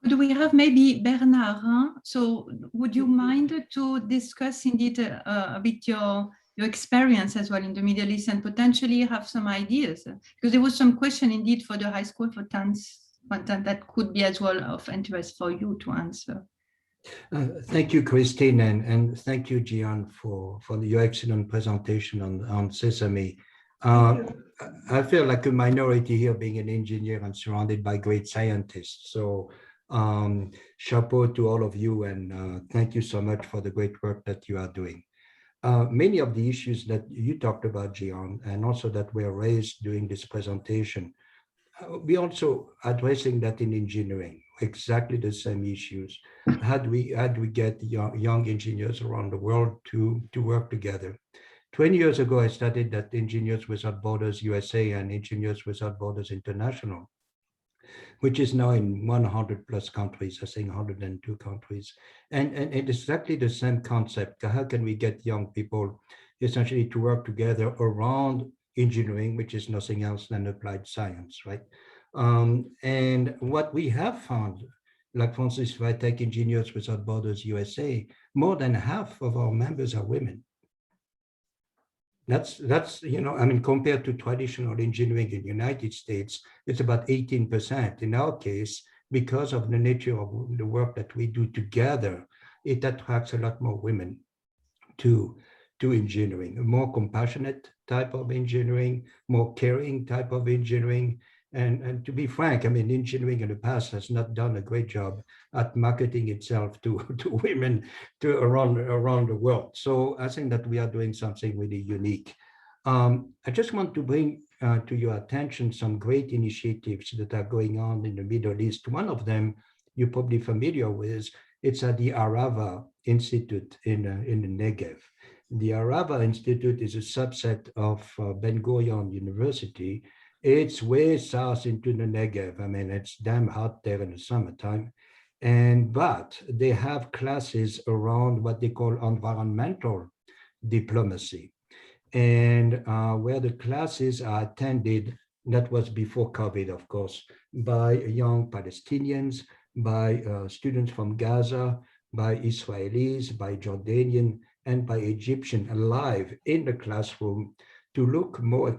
Could we have maybe Bernard? So would you mind to discuss indeed a bit your experience as well in the Middle East, and potentially have some ideas? Because there was some question indeed for the high school for content that could be as well of interest for you to answer. Thank you, Christine, and thank you, Gihan, for your excellent presentation on SESAME. I feel like a minority here, being an engineer and surrounded by great scientists. So chapeau to all of you, and thank you so much for the great work that you are doing. Many of the issues that you talked about, Gihan, and also that were raised during this presentation, we also addressing that in engineering, exactly the same issues. How do we get young engineers around the world to work together? 20 years ago, I started that Engineers Without Borders USA and Engineers Without Borders International, which is now in 100 plus countries, I think 102 countries. And it's exactly the same concept. How can we get young people essentially to work together around engineering, which is nothing else than applied science, right? And what we have found, like for instance, if I take Engineers Without Borders USA, more than half of our members are women. That's I mean, compared to traditional engineering in the United States, it's about 18%. In our case, because of the nature of the work that we do together, it attracts a lot more women to engineering, a more compassionate type of engineering, more caring type of engineering. And to be frank, I mean, engineering in the past has not done a great job at marketing itself to women around the world. So I think that we are doing something really unique. I just want to bring to your attention some great initiatives that are going on in the Middle East. One of them you're probably familiar with. It's at the Arava Institute in the Negev. The Arava Institute is a subset of Ben Gurion University. It's way south into the Negev. I mean, it's damn hot there in the summertime. But they have classes around what they call environmental diplomacy. And where the classes are attended, that was before COVID, of course, by young Palestinians, by students from Gaza, by Israelis, by Jordanian, and by Egyptian live in the classroom to look more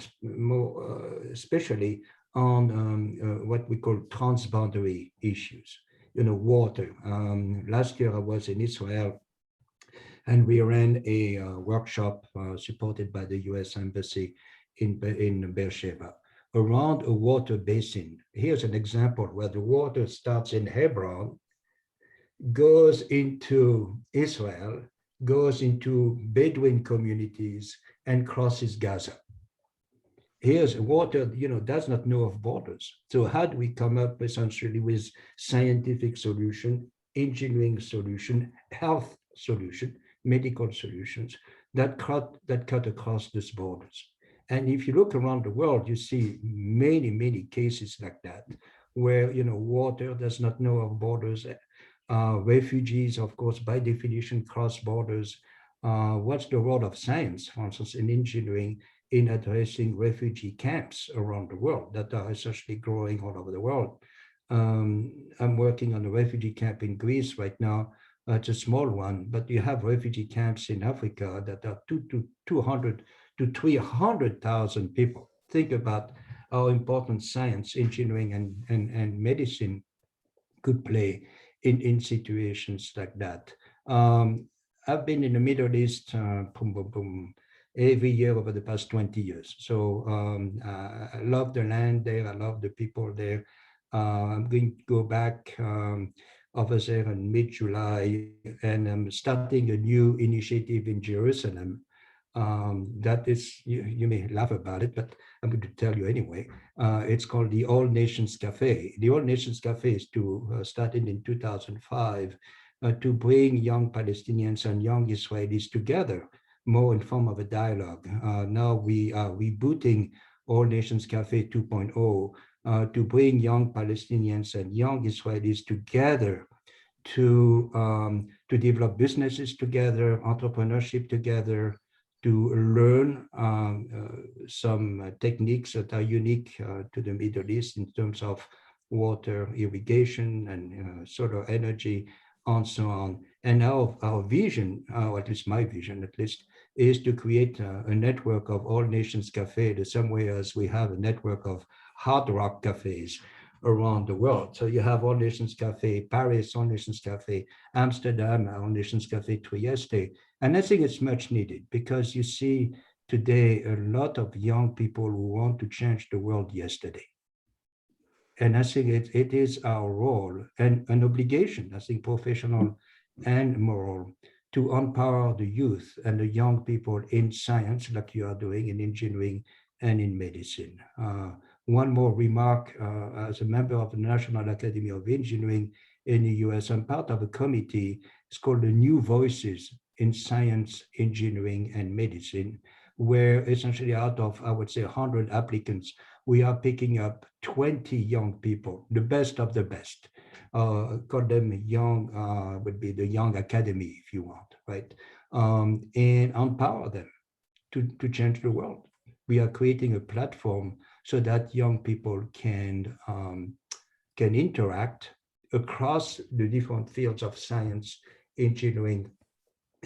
especially on what we call transboundary issues, water. Last year I was in Israel and we ran a workshop supported by the US Embassy in Beersheba around a water basin. Here's an example where the water starts in Hebron, goes into Israel, goes into Bedouin communities, and crosses Gaza. Here's water, does not know of borders. So how do we come up essentially with scientific solution, engineering solution, health solution, medical solutions that cut across these borders? And if you look around the world, you see many, many cases like that, where water does not know of borders. Refugees, of course, by definition, cross borders. What's the role of science, for instance, in engineering, in addressing refugee camps around the world that are essentially growing all over the world? I'm working on a refugee camp in Greece right now. It's a small one, but you have refugee camps in Africa that are 200 to 300,000 people. Think about how important science, engineering, and medicine could play in situations like that. I've been in the Middle East every year over the past 20 years. So I love the land there. I love the people there. I'm going to go back over there in mid-July, and I'm starting a new initiative in Jerusalem. That is, you may laugh about it, but I'm going to tell you anyway. It's called the All Nations Cafe. The All Nations Cafe is started in 2005 to bring young Palestinians and young Israelis together, more in form of a dialogue. Now we are rebooting All Nations Cafe 2.0 to bring young Palestinians and young Israelis together to develop businesses together, entrepreneurship together, to learn some techniques that are unique to the Middle East in terms of water, irrigation, and solar energy, and so on. And our vision, or at least my vision at least, is to create a network of All Nations Cafe the same way as we have a network of Hard Rock cafes around the world. So you have All Nations Cafe Paris, All Nations Cafe Amsterdam, All Nations Cafe Trieste. And I think it's much needed because you see today a lot of young people who want to change the world yesterday. And I think it is our role and an obligation, I think professional and moral, to empower the youth and the young people in science, like you are doing in engineering and in medicine. One more remark, as a member of the National Academy of Engineering in the US, I'm part of a committee. It's called the New Voices in Science, Engineering, and Medicine, where essentially out of, I would say, 100 applicants, we are picking up 20 young people, the best of the best. Call them young, would be the Young Academy, if you want, right? And empower them to change the world. We are creating a platform so that young people can interact across the different fields of science, engineering,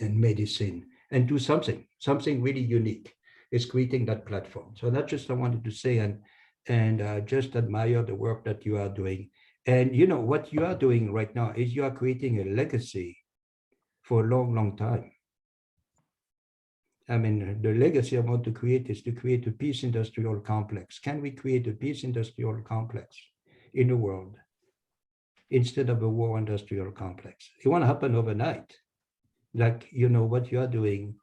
and medicine, and do something really unique. It's creating that platform. So that's just I wanted to say, and just admire the work that you are doing. And you know what you are doing right now is you are creating a legacy for a long, long time. I mean, the legacy I want to create is to create a peace industrial complex. Can we create a peace industrial complex in the world instead of a war industrial complex? It won't happen overnight. Like, you know, what you are doing,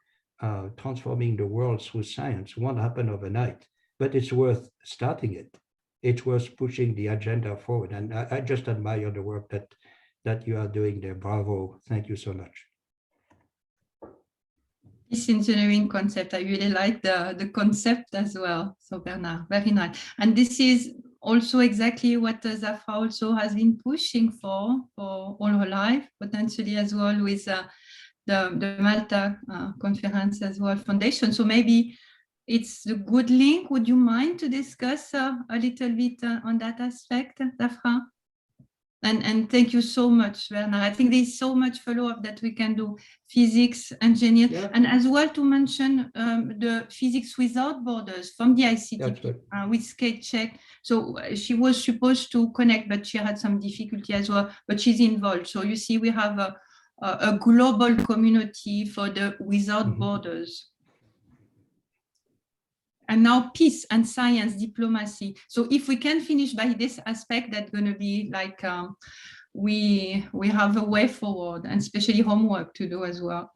transforming the world through science won't happen overnight, but it's worth starting it. It's worth pushing the agenda forward. And I just admire the work that you are doing there. Bravo. Thank you so much. This engineering concept, I really like the concept as well. So Bernard, very nice. And this is also exactly what Zafra also has been pushing for all her life, potentially as well with the Malta conference as well, foundation. So maybe it's a good link. Would you mind to discuss a little bit on that aspect, Zafra? And thank you so much, Bernard. I think there's so much follow-up that we can do, physics, engineer, yeah. And as well to mention the physics without borders from the ICTP with Kate Check. So she was supposed to connect, but she had some difficulty as well, but she's involved. So you see, we have a global community for the without borders. And now peace and science diplomacy. So if we can finish by this aspect, that's going to be like we have a way forward, and especially homework to do as well.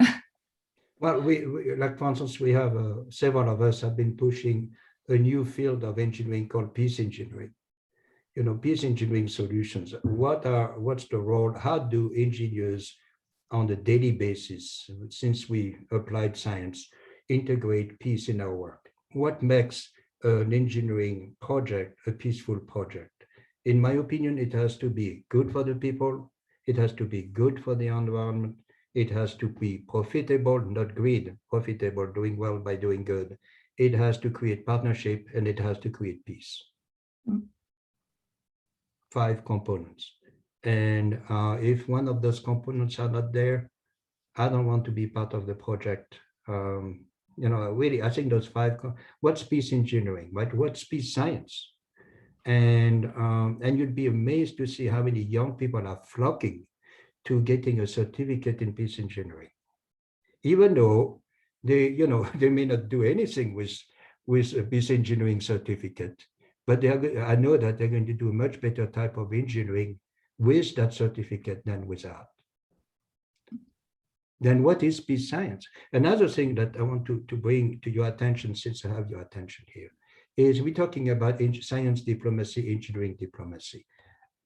Well, we like, for instance, we have several of us have been pushing a new field of engineering called peace engineering. You know, peace engineering solutions. What's the role? How do engineers on a daily basis, since we applied science, integrate peace in our work? What makes an engineering project a peaceful project? In my opinion, it has to be good for the people. It has to be good for the environment. It has to be profitable, not greed, profitable, doing well by doing good. It has to create partnership, and it has to create peace. 5 components. And if one of those components are not there, I don't want to be part of the project. You know, really, I think those 5. What's peace engineering, right? What's peace science? And you'd be amazed to see how many young people are flocking to getting a certificate in peace engineering, even though they, you know, they may not do anything with a peace engineering certificate, but I know that they're going to do a much better type of engineering with that certificate than without. Then what is peace science? Another thing that I want to bring to your attention, since I have your attention here, is we're talking about science diplomacy, engineering diplomacy.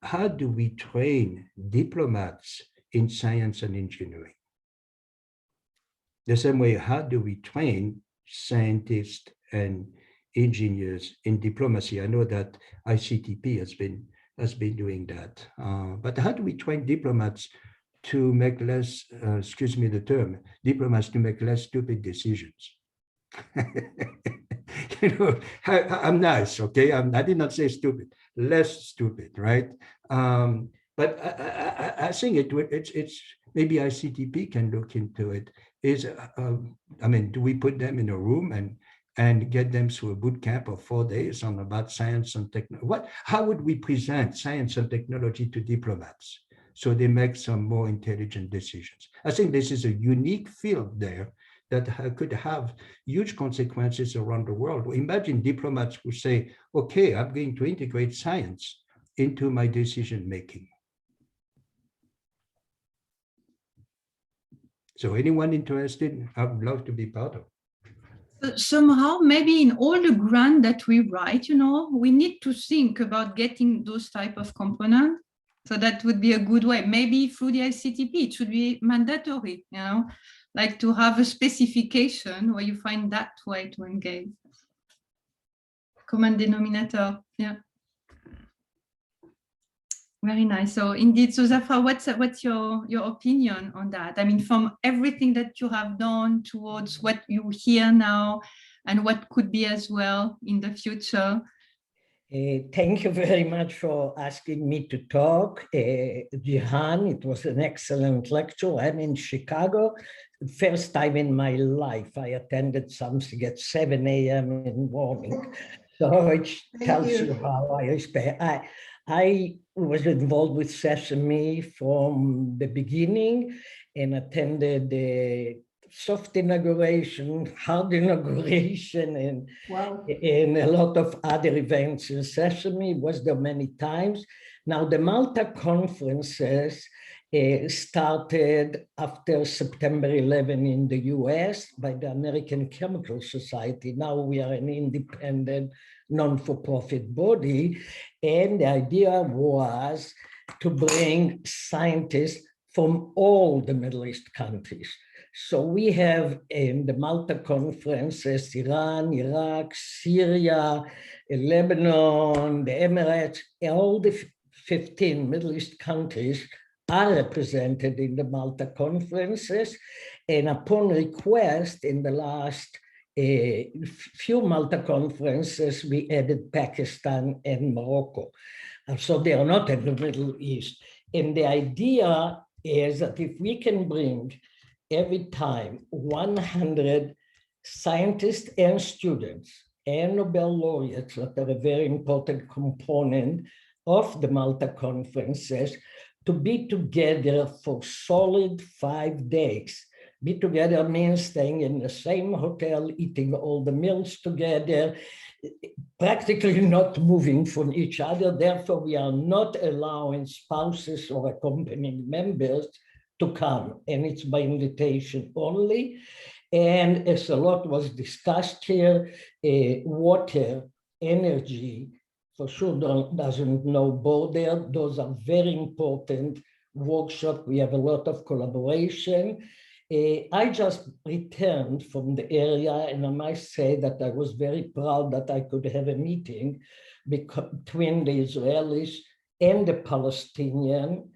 How do we train diplomats in science and engineering? The same way, how do we train scientists and engineers in diplomacy? I know that ICTP has been doing that, but how do we train diplomats to make less, excuse me the term, diplomats to make less stupid decisions? You know, I'm nice, okay? I did not say stupid, less stupid, right? But I think it's maybe ICTP can look into it. I mean, do we put them in a room and get them through a boot camp of 4 days on about science and technology? How would we present science and technology to diplomats so they make some more intelligent decisions? I think this is a unique field there that could have huge consequences around the world. Imagine diplomats who say, okay, I'm going to integrate science into my decision making. So anyone interested, I would love to be part of it. Somehow, maybe in all the grant that we write, we need to think about getting those type of components. So that would be a good way. Maybe through the ICTP, it should be mandatory, like to have a specification where you find that way to engage. Common denominator, yeah. Very nice. So indeed, so Zafra, what's your opinion on that? I mean, from everything that you have done towards what you hear now and what could be as well in the future. Thank you very much for asking me to talk. Gihan, it was an excellent lecture. I'm in Chicago. First time in my life I attended something at 7 a.m. in the morning. So it tells you how I respect. I was involved with SESAME from the beginning and attended the soft inauguration, hard inauguration, and, and a lot of other events in SESAME. Was there many times. Now the Malta conferences started after September 11 in the US by the American Chemical Society. Now we are an independent non-for-profit body. And the idea was to bring scientists from all the Middle East countries. So we have in the Malta conferences, Iran, Iraq, Syria, Lebanon, the Emirates, all the 15 Middle East countries are represented in the Malta conferences. And upon request in the last few Malta conferences, we added Pakistan and Morocco. So they are not in the Middle East. And the idea is that if we can bring every time 100 scientists and students and Nobel laureates that are a very important component of the Malta conferences to be together for solid 5 days. Be together means staying in the same hotel, eating all the meals together, practically not moving from each other. Therefore, we are not allowing spouses or accompanying members to come, and it's by invitation only. And as a lot was discussed here, water, energy, for sure doesn't know border. Those are very important workshops. We have a lot of collaboration. I just returned from the area, and I must say that I was very proud that I could have a meeting between the Israelis and the Palestinians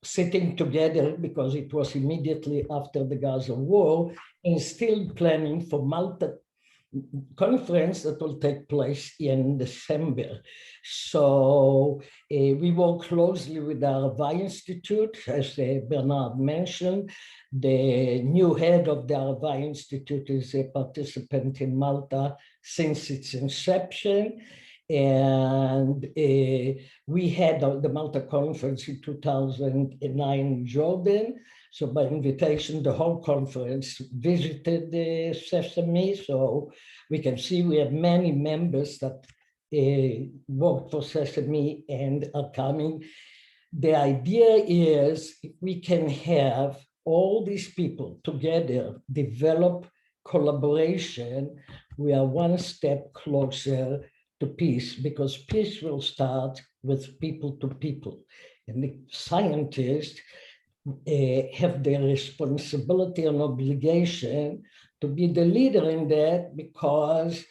sitting together, because it was immediately after the Gaza war, and still planning for Malta conference that will take place in December. So we work closely with the Aravai Institute, as Bernard mentioned. The new head of the Aravai Institute is a participant in Malta since its inception. And we had the Malta conference in 2009 in Jordan. So by invitation, the whole conference visited the SESAME. So we can see we have many members that work for SESAME and are coming. The idea is if we can have all these people together, develop collaboration, we are one step closer to peace, because peace will start with people to people. And the scientists have the responsibility and obligation to be the leader in that, because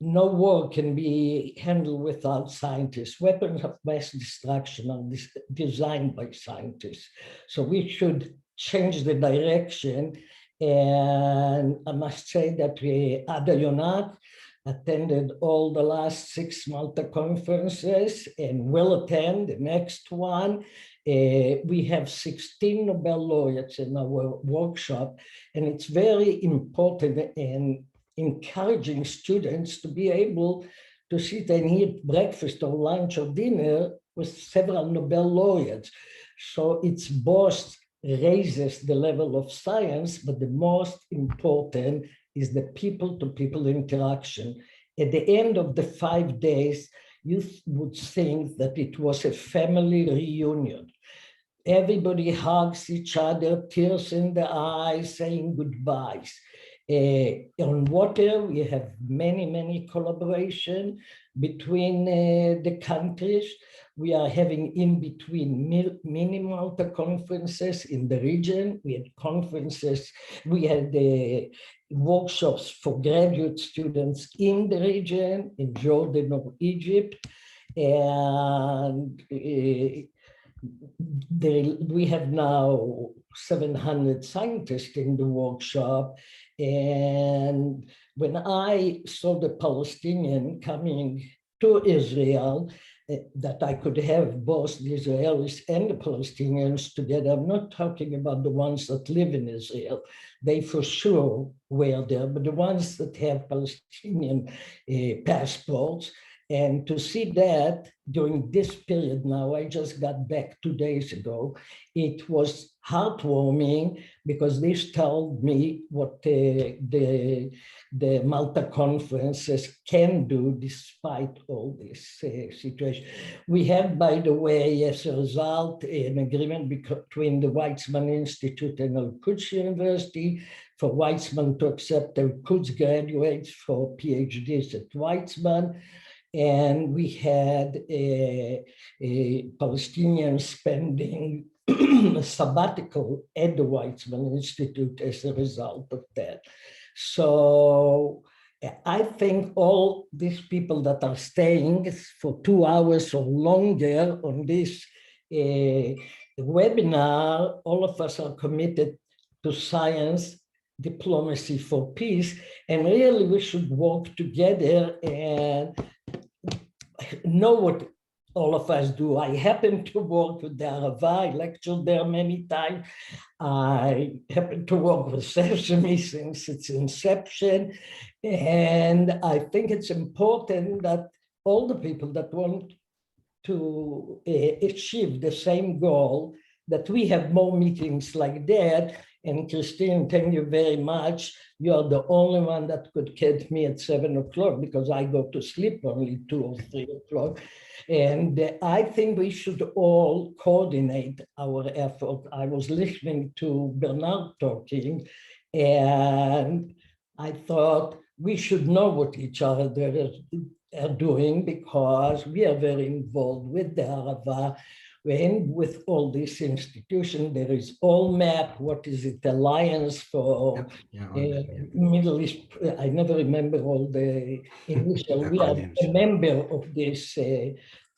no war can be handled without scientists. Weapons of mass destruction are designed by scientists. So we should change the direction. And I must say that Ada Yonat attended all the last 6 Malta conferences and will attend the next one. We have 16 Nobel laureates in our workshop, and it's very important in encouraging students to be able to sit and eat breakfast or lunch or dinner with several Nobel laureates. So it's both raises the level of science, but the most important is the people-to-people interaction. At the end of the 5 days, you would think that it was a family reunion. everybody hugs each other, tears in the eyes, saying goodbyes. On water, we have many collaboration between the countries. We are having in between mini Malta conferences in the region. We had conferences, we had workshops for graduate students in the region, in Jordan or Egypt. And we have now 700 scientists in the workshop. And when I saw the Palestinian coming to Israel, that I could have both the Israelis and the Palestinians together. I'm not talking about the ones that live in Israel. They for sure were there, but the ones that have Palestinian passports. And to see that during this period now, I just got back 2 days ago, it was heartwarming because this told me what the Malta conferences can do despite all this situation. We have, by the way, as a result, an agreement between the Weizmann Institute and Al-Quds University for Weizmann to accept Al-Quds graduates for PhDs at Weizmann. And we had a Palestinian spending a sabbatical at the Weizmann Institute as a result of that. So I think all these people that are staying for 2 hours or longer on this webinar, all of us are committed to science, diplomacy for peace, and really we should work together and know what all of us do. I happen to work with the Arava. I lectured there many times. I happen to work with SESAME since its inception. And I think it's important that all the people that want to achieve the same goal, that we have more meetings like that. And Christine, thank you very much. You're the only one that could catch me at 7 o'clock because I go to sleep only 2 or 3 o'clock. And I think we should all coordinate our effort. I was listening to Bernard talking, and I thought we should know what each other are doing because we are very involved with the Arava. And with all these institutions, there is AllMap, what is it, Alliance for Middle East, I never remember all the initial, we are a member of this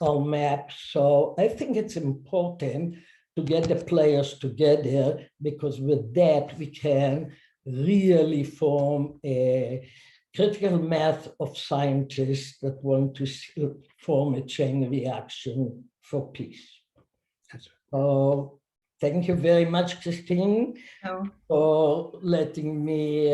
AllMap. So I think it's important to get the players together because with that we can really form a critical mass of scientists that want to form a chain reaction for peace. So thank you very much, Christine, for letting me.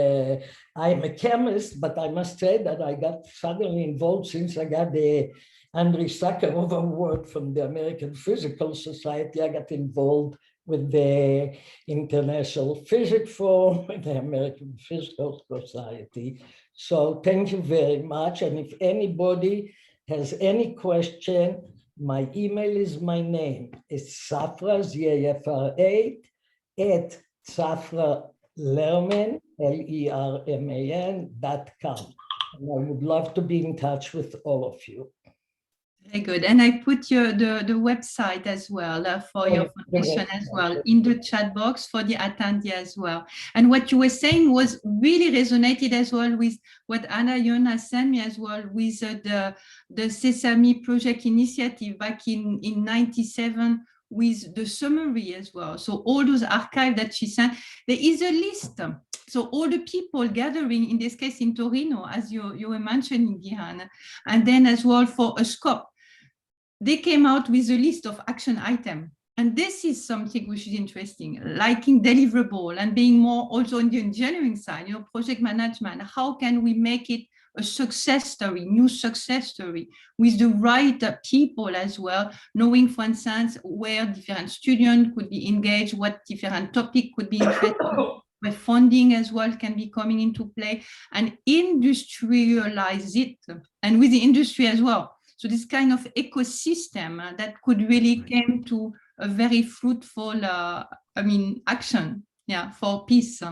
I'm a chemist, but I must say that I got suddenly involved since I got the Andrei Sakharov Award from the American Physical Society. I got involved with the International Physics Forum and the American Physical Society. So thank you very much. And if anybody has any question, my email is my name. It's Zafra, Z-A-F-R-A, at Zafra Lerman, Lerman.com. And I would love to be in touch with all of you. Very good. And I put the website as well for your foundation as well in the chat box for the attendee as well. And what you were saying was really resonated as well with what Anna Yona sent me as well with the SESAME project initiative back in 97 with the summary as well. So all those archives that she sent, there is a list. So all the people gathering, in this case in Torino, as you were mentioning, Gihan, and then as well for a scope, they came out with a list of action items. And this is something which is interesting, liking deliverable and being more also on the engineering side, project management. How can we make it a success story, new success story with the right people as well, knowing, for instance, where different students could be engaged, what different topic could be interesting, where funding as well can be coming into play, and industrialize it, and with the industry as well. So this kind of ecosystem that could really come to a very fruitful, action, yeah, for peace,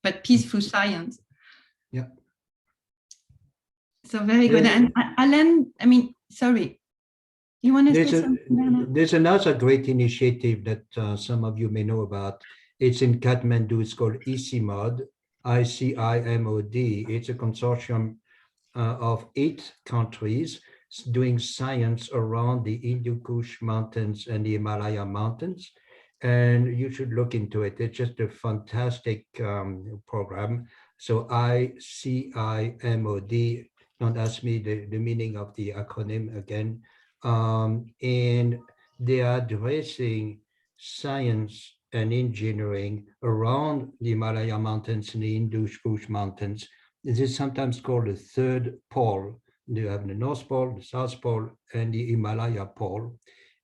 but peace through science. Yeah. So very good. And Alan, sorry, you want to say something? There's another great initiative that some of you may know about. It's in Kathmandu. It's called ICIMOD, ICIMOD. It's a consortium of 8 countries doing science around the Hindu Kush Mountains and the Himalaya Mountains. And you should look into it. It's just a fantastic program. So ICIMOD, don't ask me the meaning of the acronym again. And they are addressing science and engineering around the Himalaya Mountains and the Hindu Kush Mountains. This is sometimes called the third pole. You have the North Pole, the South Pole, and the Himalaya Pole.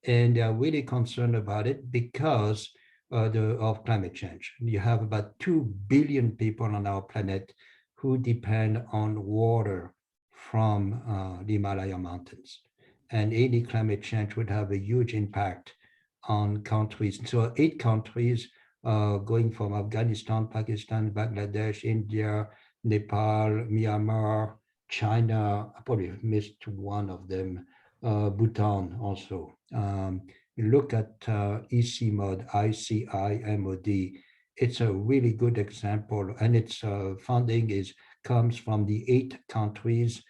And they are really concerned about it because of climate change. You have about 2 billion people on our planet who depend on water from the Himalaya Mountains. And any climate change would have a huge impact on countries. So 8 countries going from Afghanistan, Pakistan, Bangladesh, India, Nepal, Myanmar, China, I probably missed one of them, Bhutan also. You look at ICIMOD, ICIMOD, it's a really good example, and its funding comes from the 8 countries.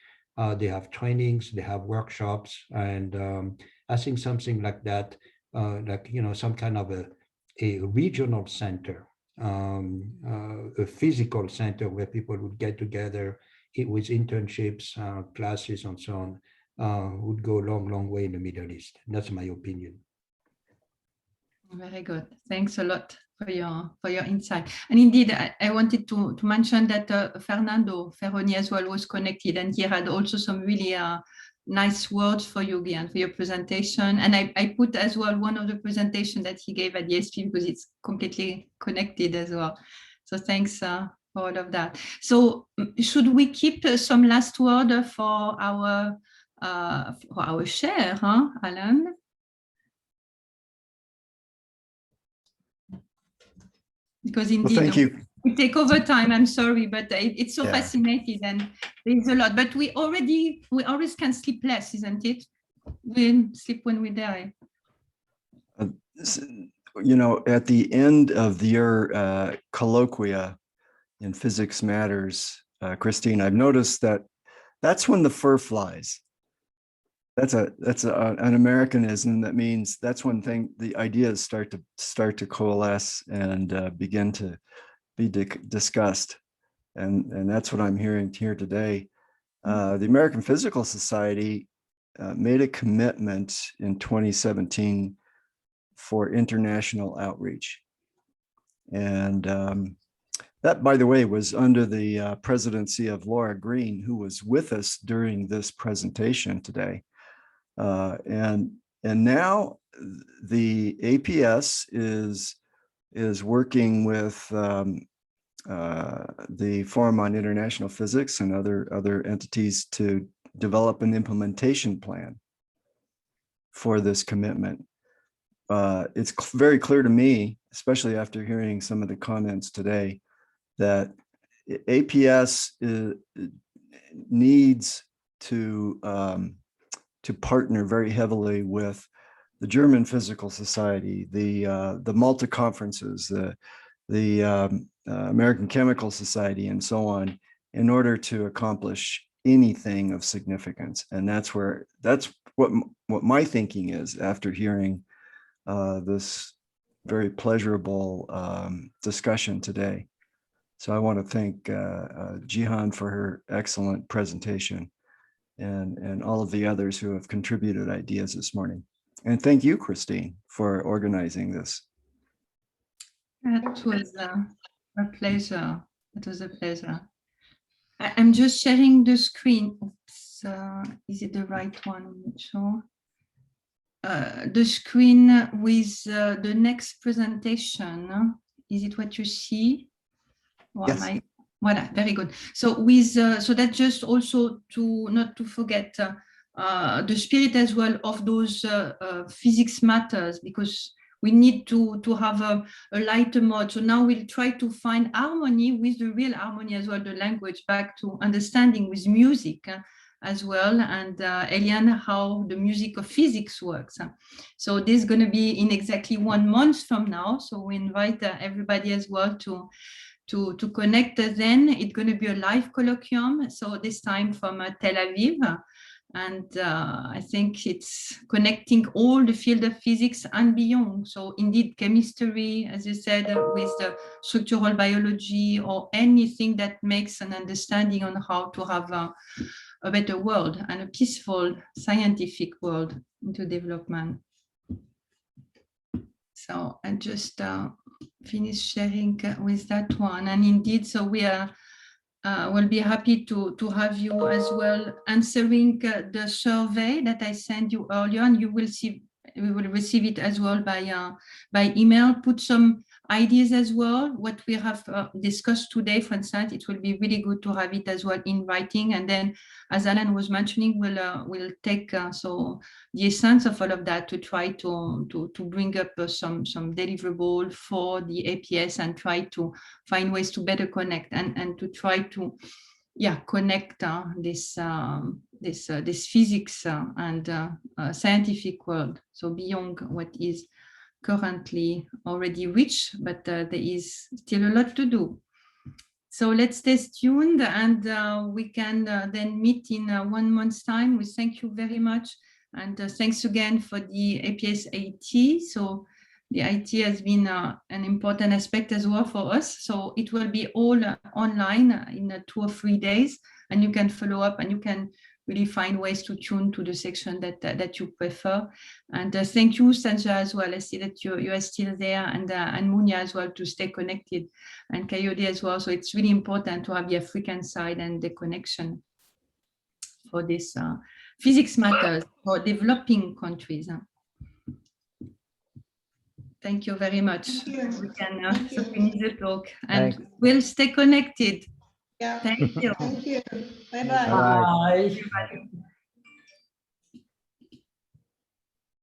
They have trainings, they have workshops, and I think something like that, some kind of a regional center, a physical center where people would get together with internships, classes, and so on, would go a long, long way in the Middle East. That's my opinion. Very good. Thanks a lot for your insight. And indeed, I wanted to mention that Fernando Ferroni as well was connected, and he had also some really nice words for you, Gihan, for your presentation. And I put as well one of the presentations that he gave at the SP because it's completely connected as well. So thanks for all of that. So should we keep some last word for our share, Alan? Because indeed, well, thank you. We take over time. I'm sorry, but it's so fascinating, and there's a lot. But we always can sleep less, isn't it? We sleep when we die. At the end of your colloquia in Physics Matters, Christine, I've noticed that's when the fur flies. That's an Americanism that means that's when the ideas start to coalesce and begin to be discussed, and that's what I'm hearing here today. The American Physical Society made a commitment in 2017 for international outreach, and that, by the way, was under the presidency of Laura Green, who was with us during this presentation today. And now the APS is working with the Forum on International Physics and other entities to develop an implementation plan for this commitment. It's very clear to me, especially after hearing some of the comments today, that APS needs to partner very heavily with the German Physical Society, the Malta conferences, the American Chemical Society, and so on, in order to accomplish anything of significance. And that's what my thinking is after hearing this very pleasurable discussion today. So I want to thank Gihan for her excellent presentation, and all of the others who have contributed ideas this morning. And thank you, Christine, for organizing this. That was a pleasure. It was a pleasure. I'm just sharing the screen. Oops, is it the right one? I'm not sure. The screen with the next presentation. Is it what you see? Or yes. Voilà, very good. So with so that just also not to forget the spirit as well of those physics matters, because we need to have a lighter mode. So now we'll try to find harmony with the real harmony as well, the language, back to understanding with music as well, and Eliane, how the music of physics works. So this is going to be in exactly 1 month from now. So we invite everybody as well to connect. Then it's going to be a live colloquium. So this time from Tel Aviv. And I think it's connecting all the field of physics and beyond. So indeed, chemistry, as you said, with the structural biology, or anything that makes an understanding on how to have a better world and a peaceful scientific world into development. So I just finish sharing with that one. And indeed, so we are we'll be happy to have you as well answering the survey that I sent you earlier, and you will see, we will receive it as well by email. Put some ideas as well, what we have discussed today, for instance. It will be really good to have it as well in writing. And then, as Alan was mentioning, we'll take so the essence of all of that to try to bring up some deliverable for the APS, and try to find ways to better connect and to try to connect this physics and scientific world, so beyond what is currently already reached, but there is still a lot to do. So let's stay tuned, and we can then meet in 1 month's time. We thank you very much, and thanks again for the APS IT. So the IT has been an important aspect as well for us. So it will be all online in 2 or 3 days, and you can follow up, and you can really find ways to tune to the section that you prefer. And thank you, Sanja, as well. I see that you are still there, and Munya as well, to stay connected, and Coyote as well. So it's really important to have the African side and the connection for this physics matters for developing countries. Thank you very much. We can finish the talk, and we'll stay connected. Yeah. Thank you. Thank you. Bye-bye. Bye.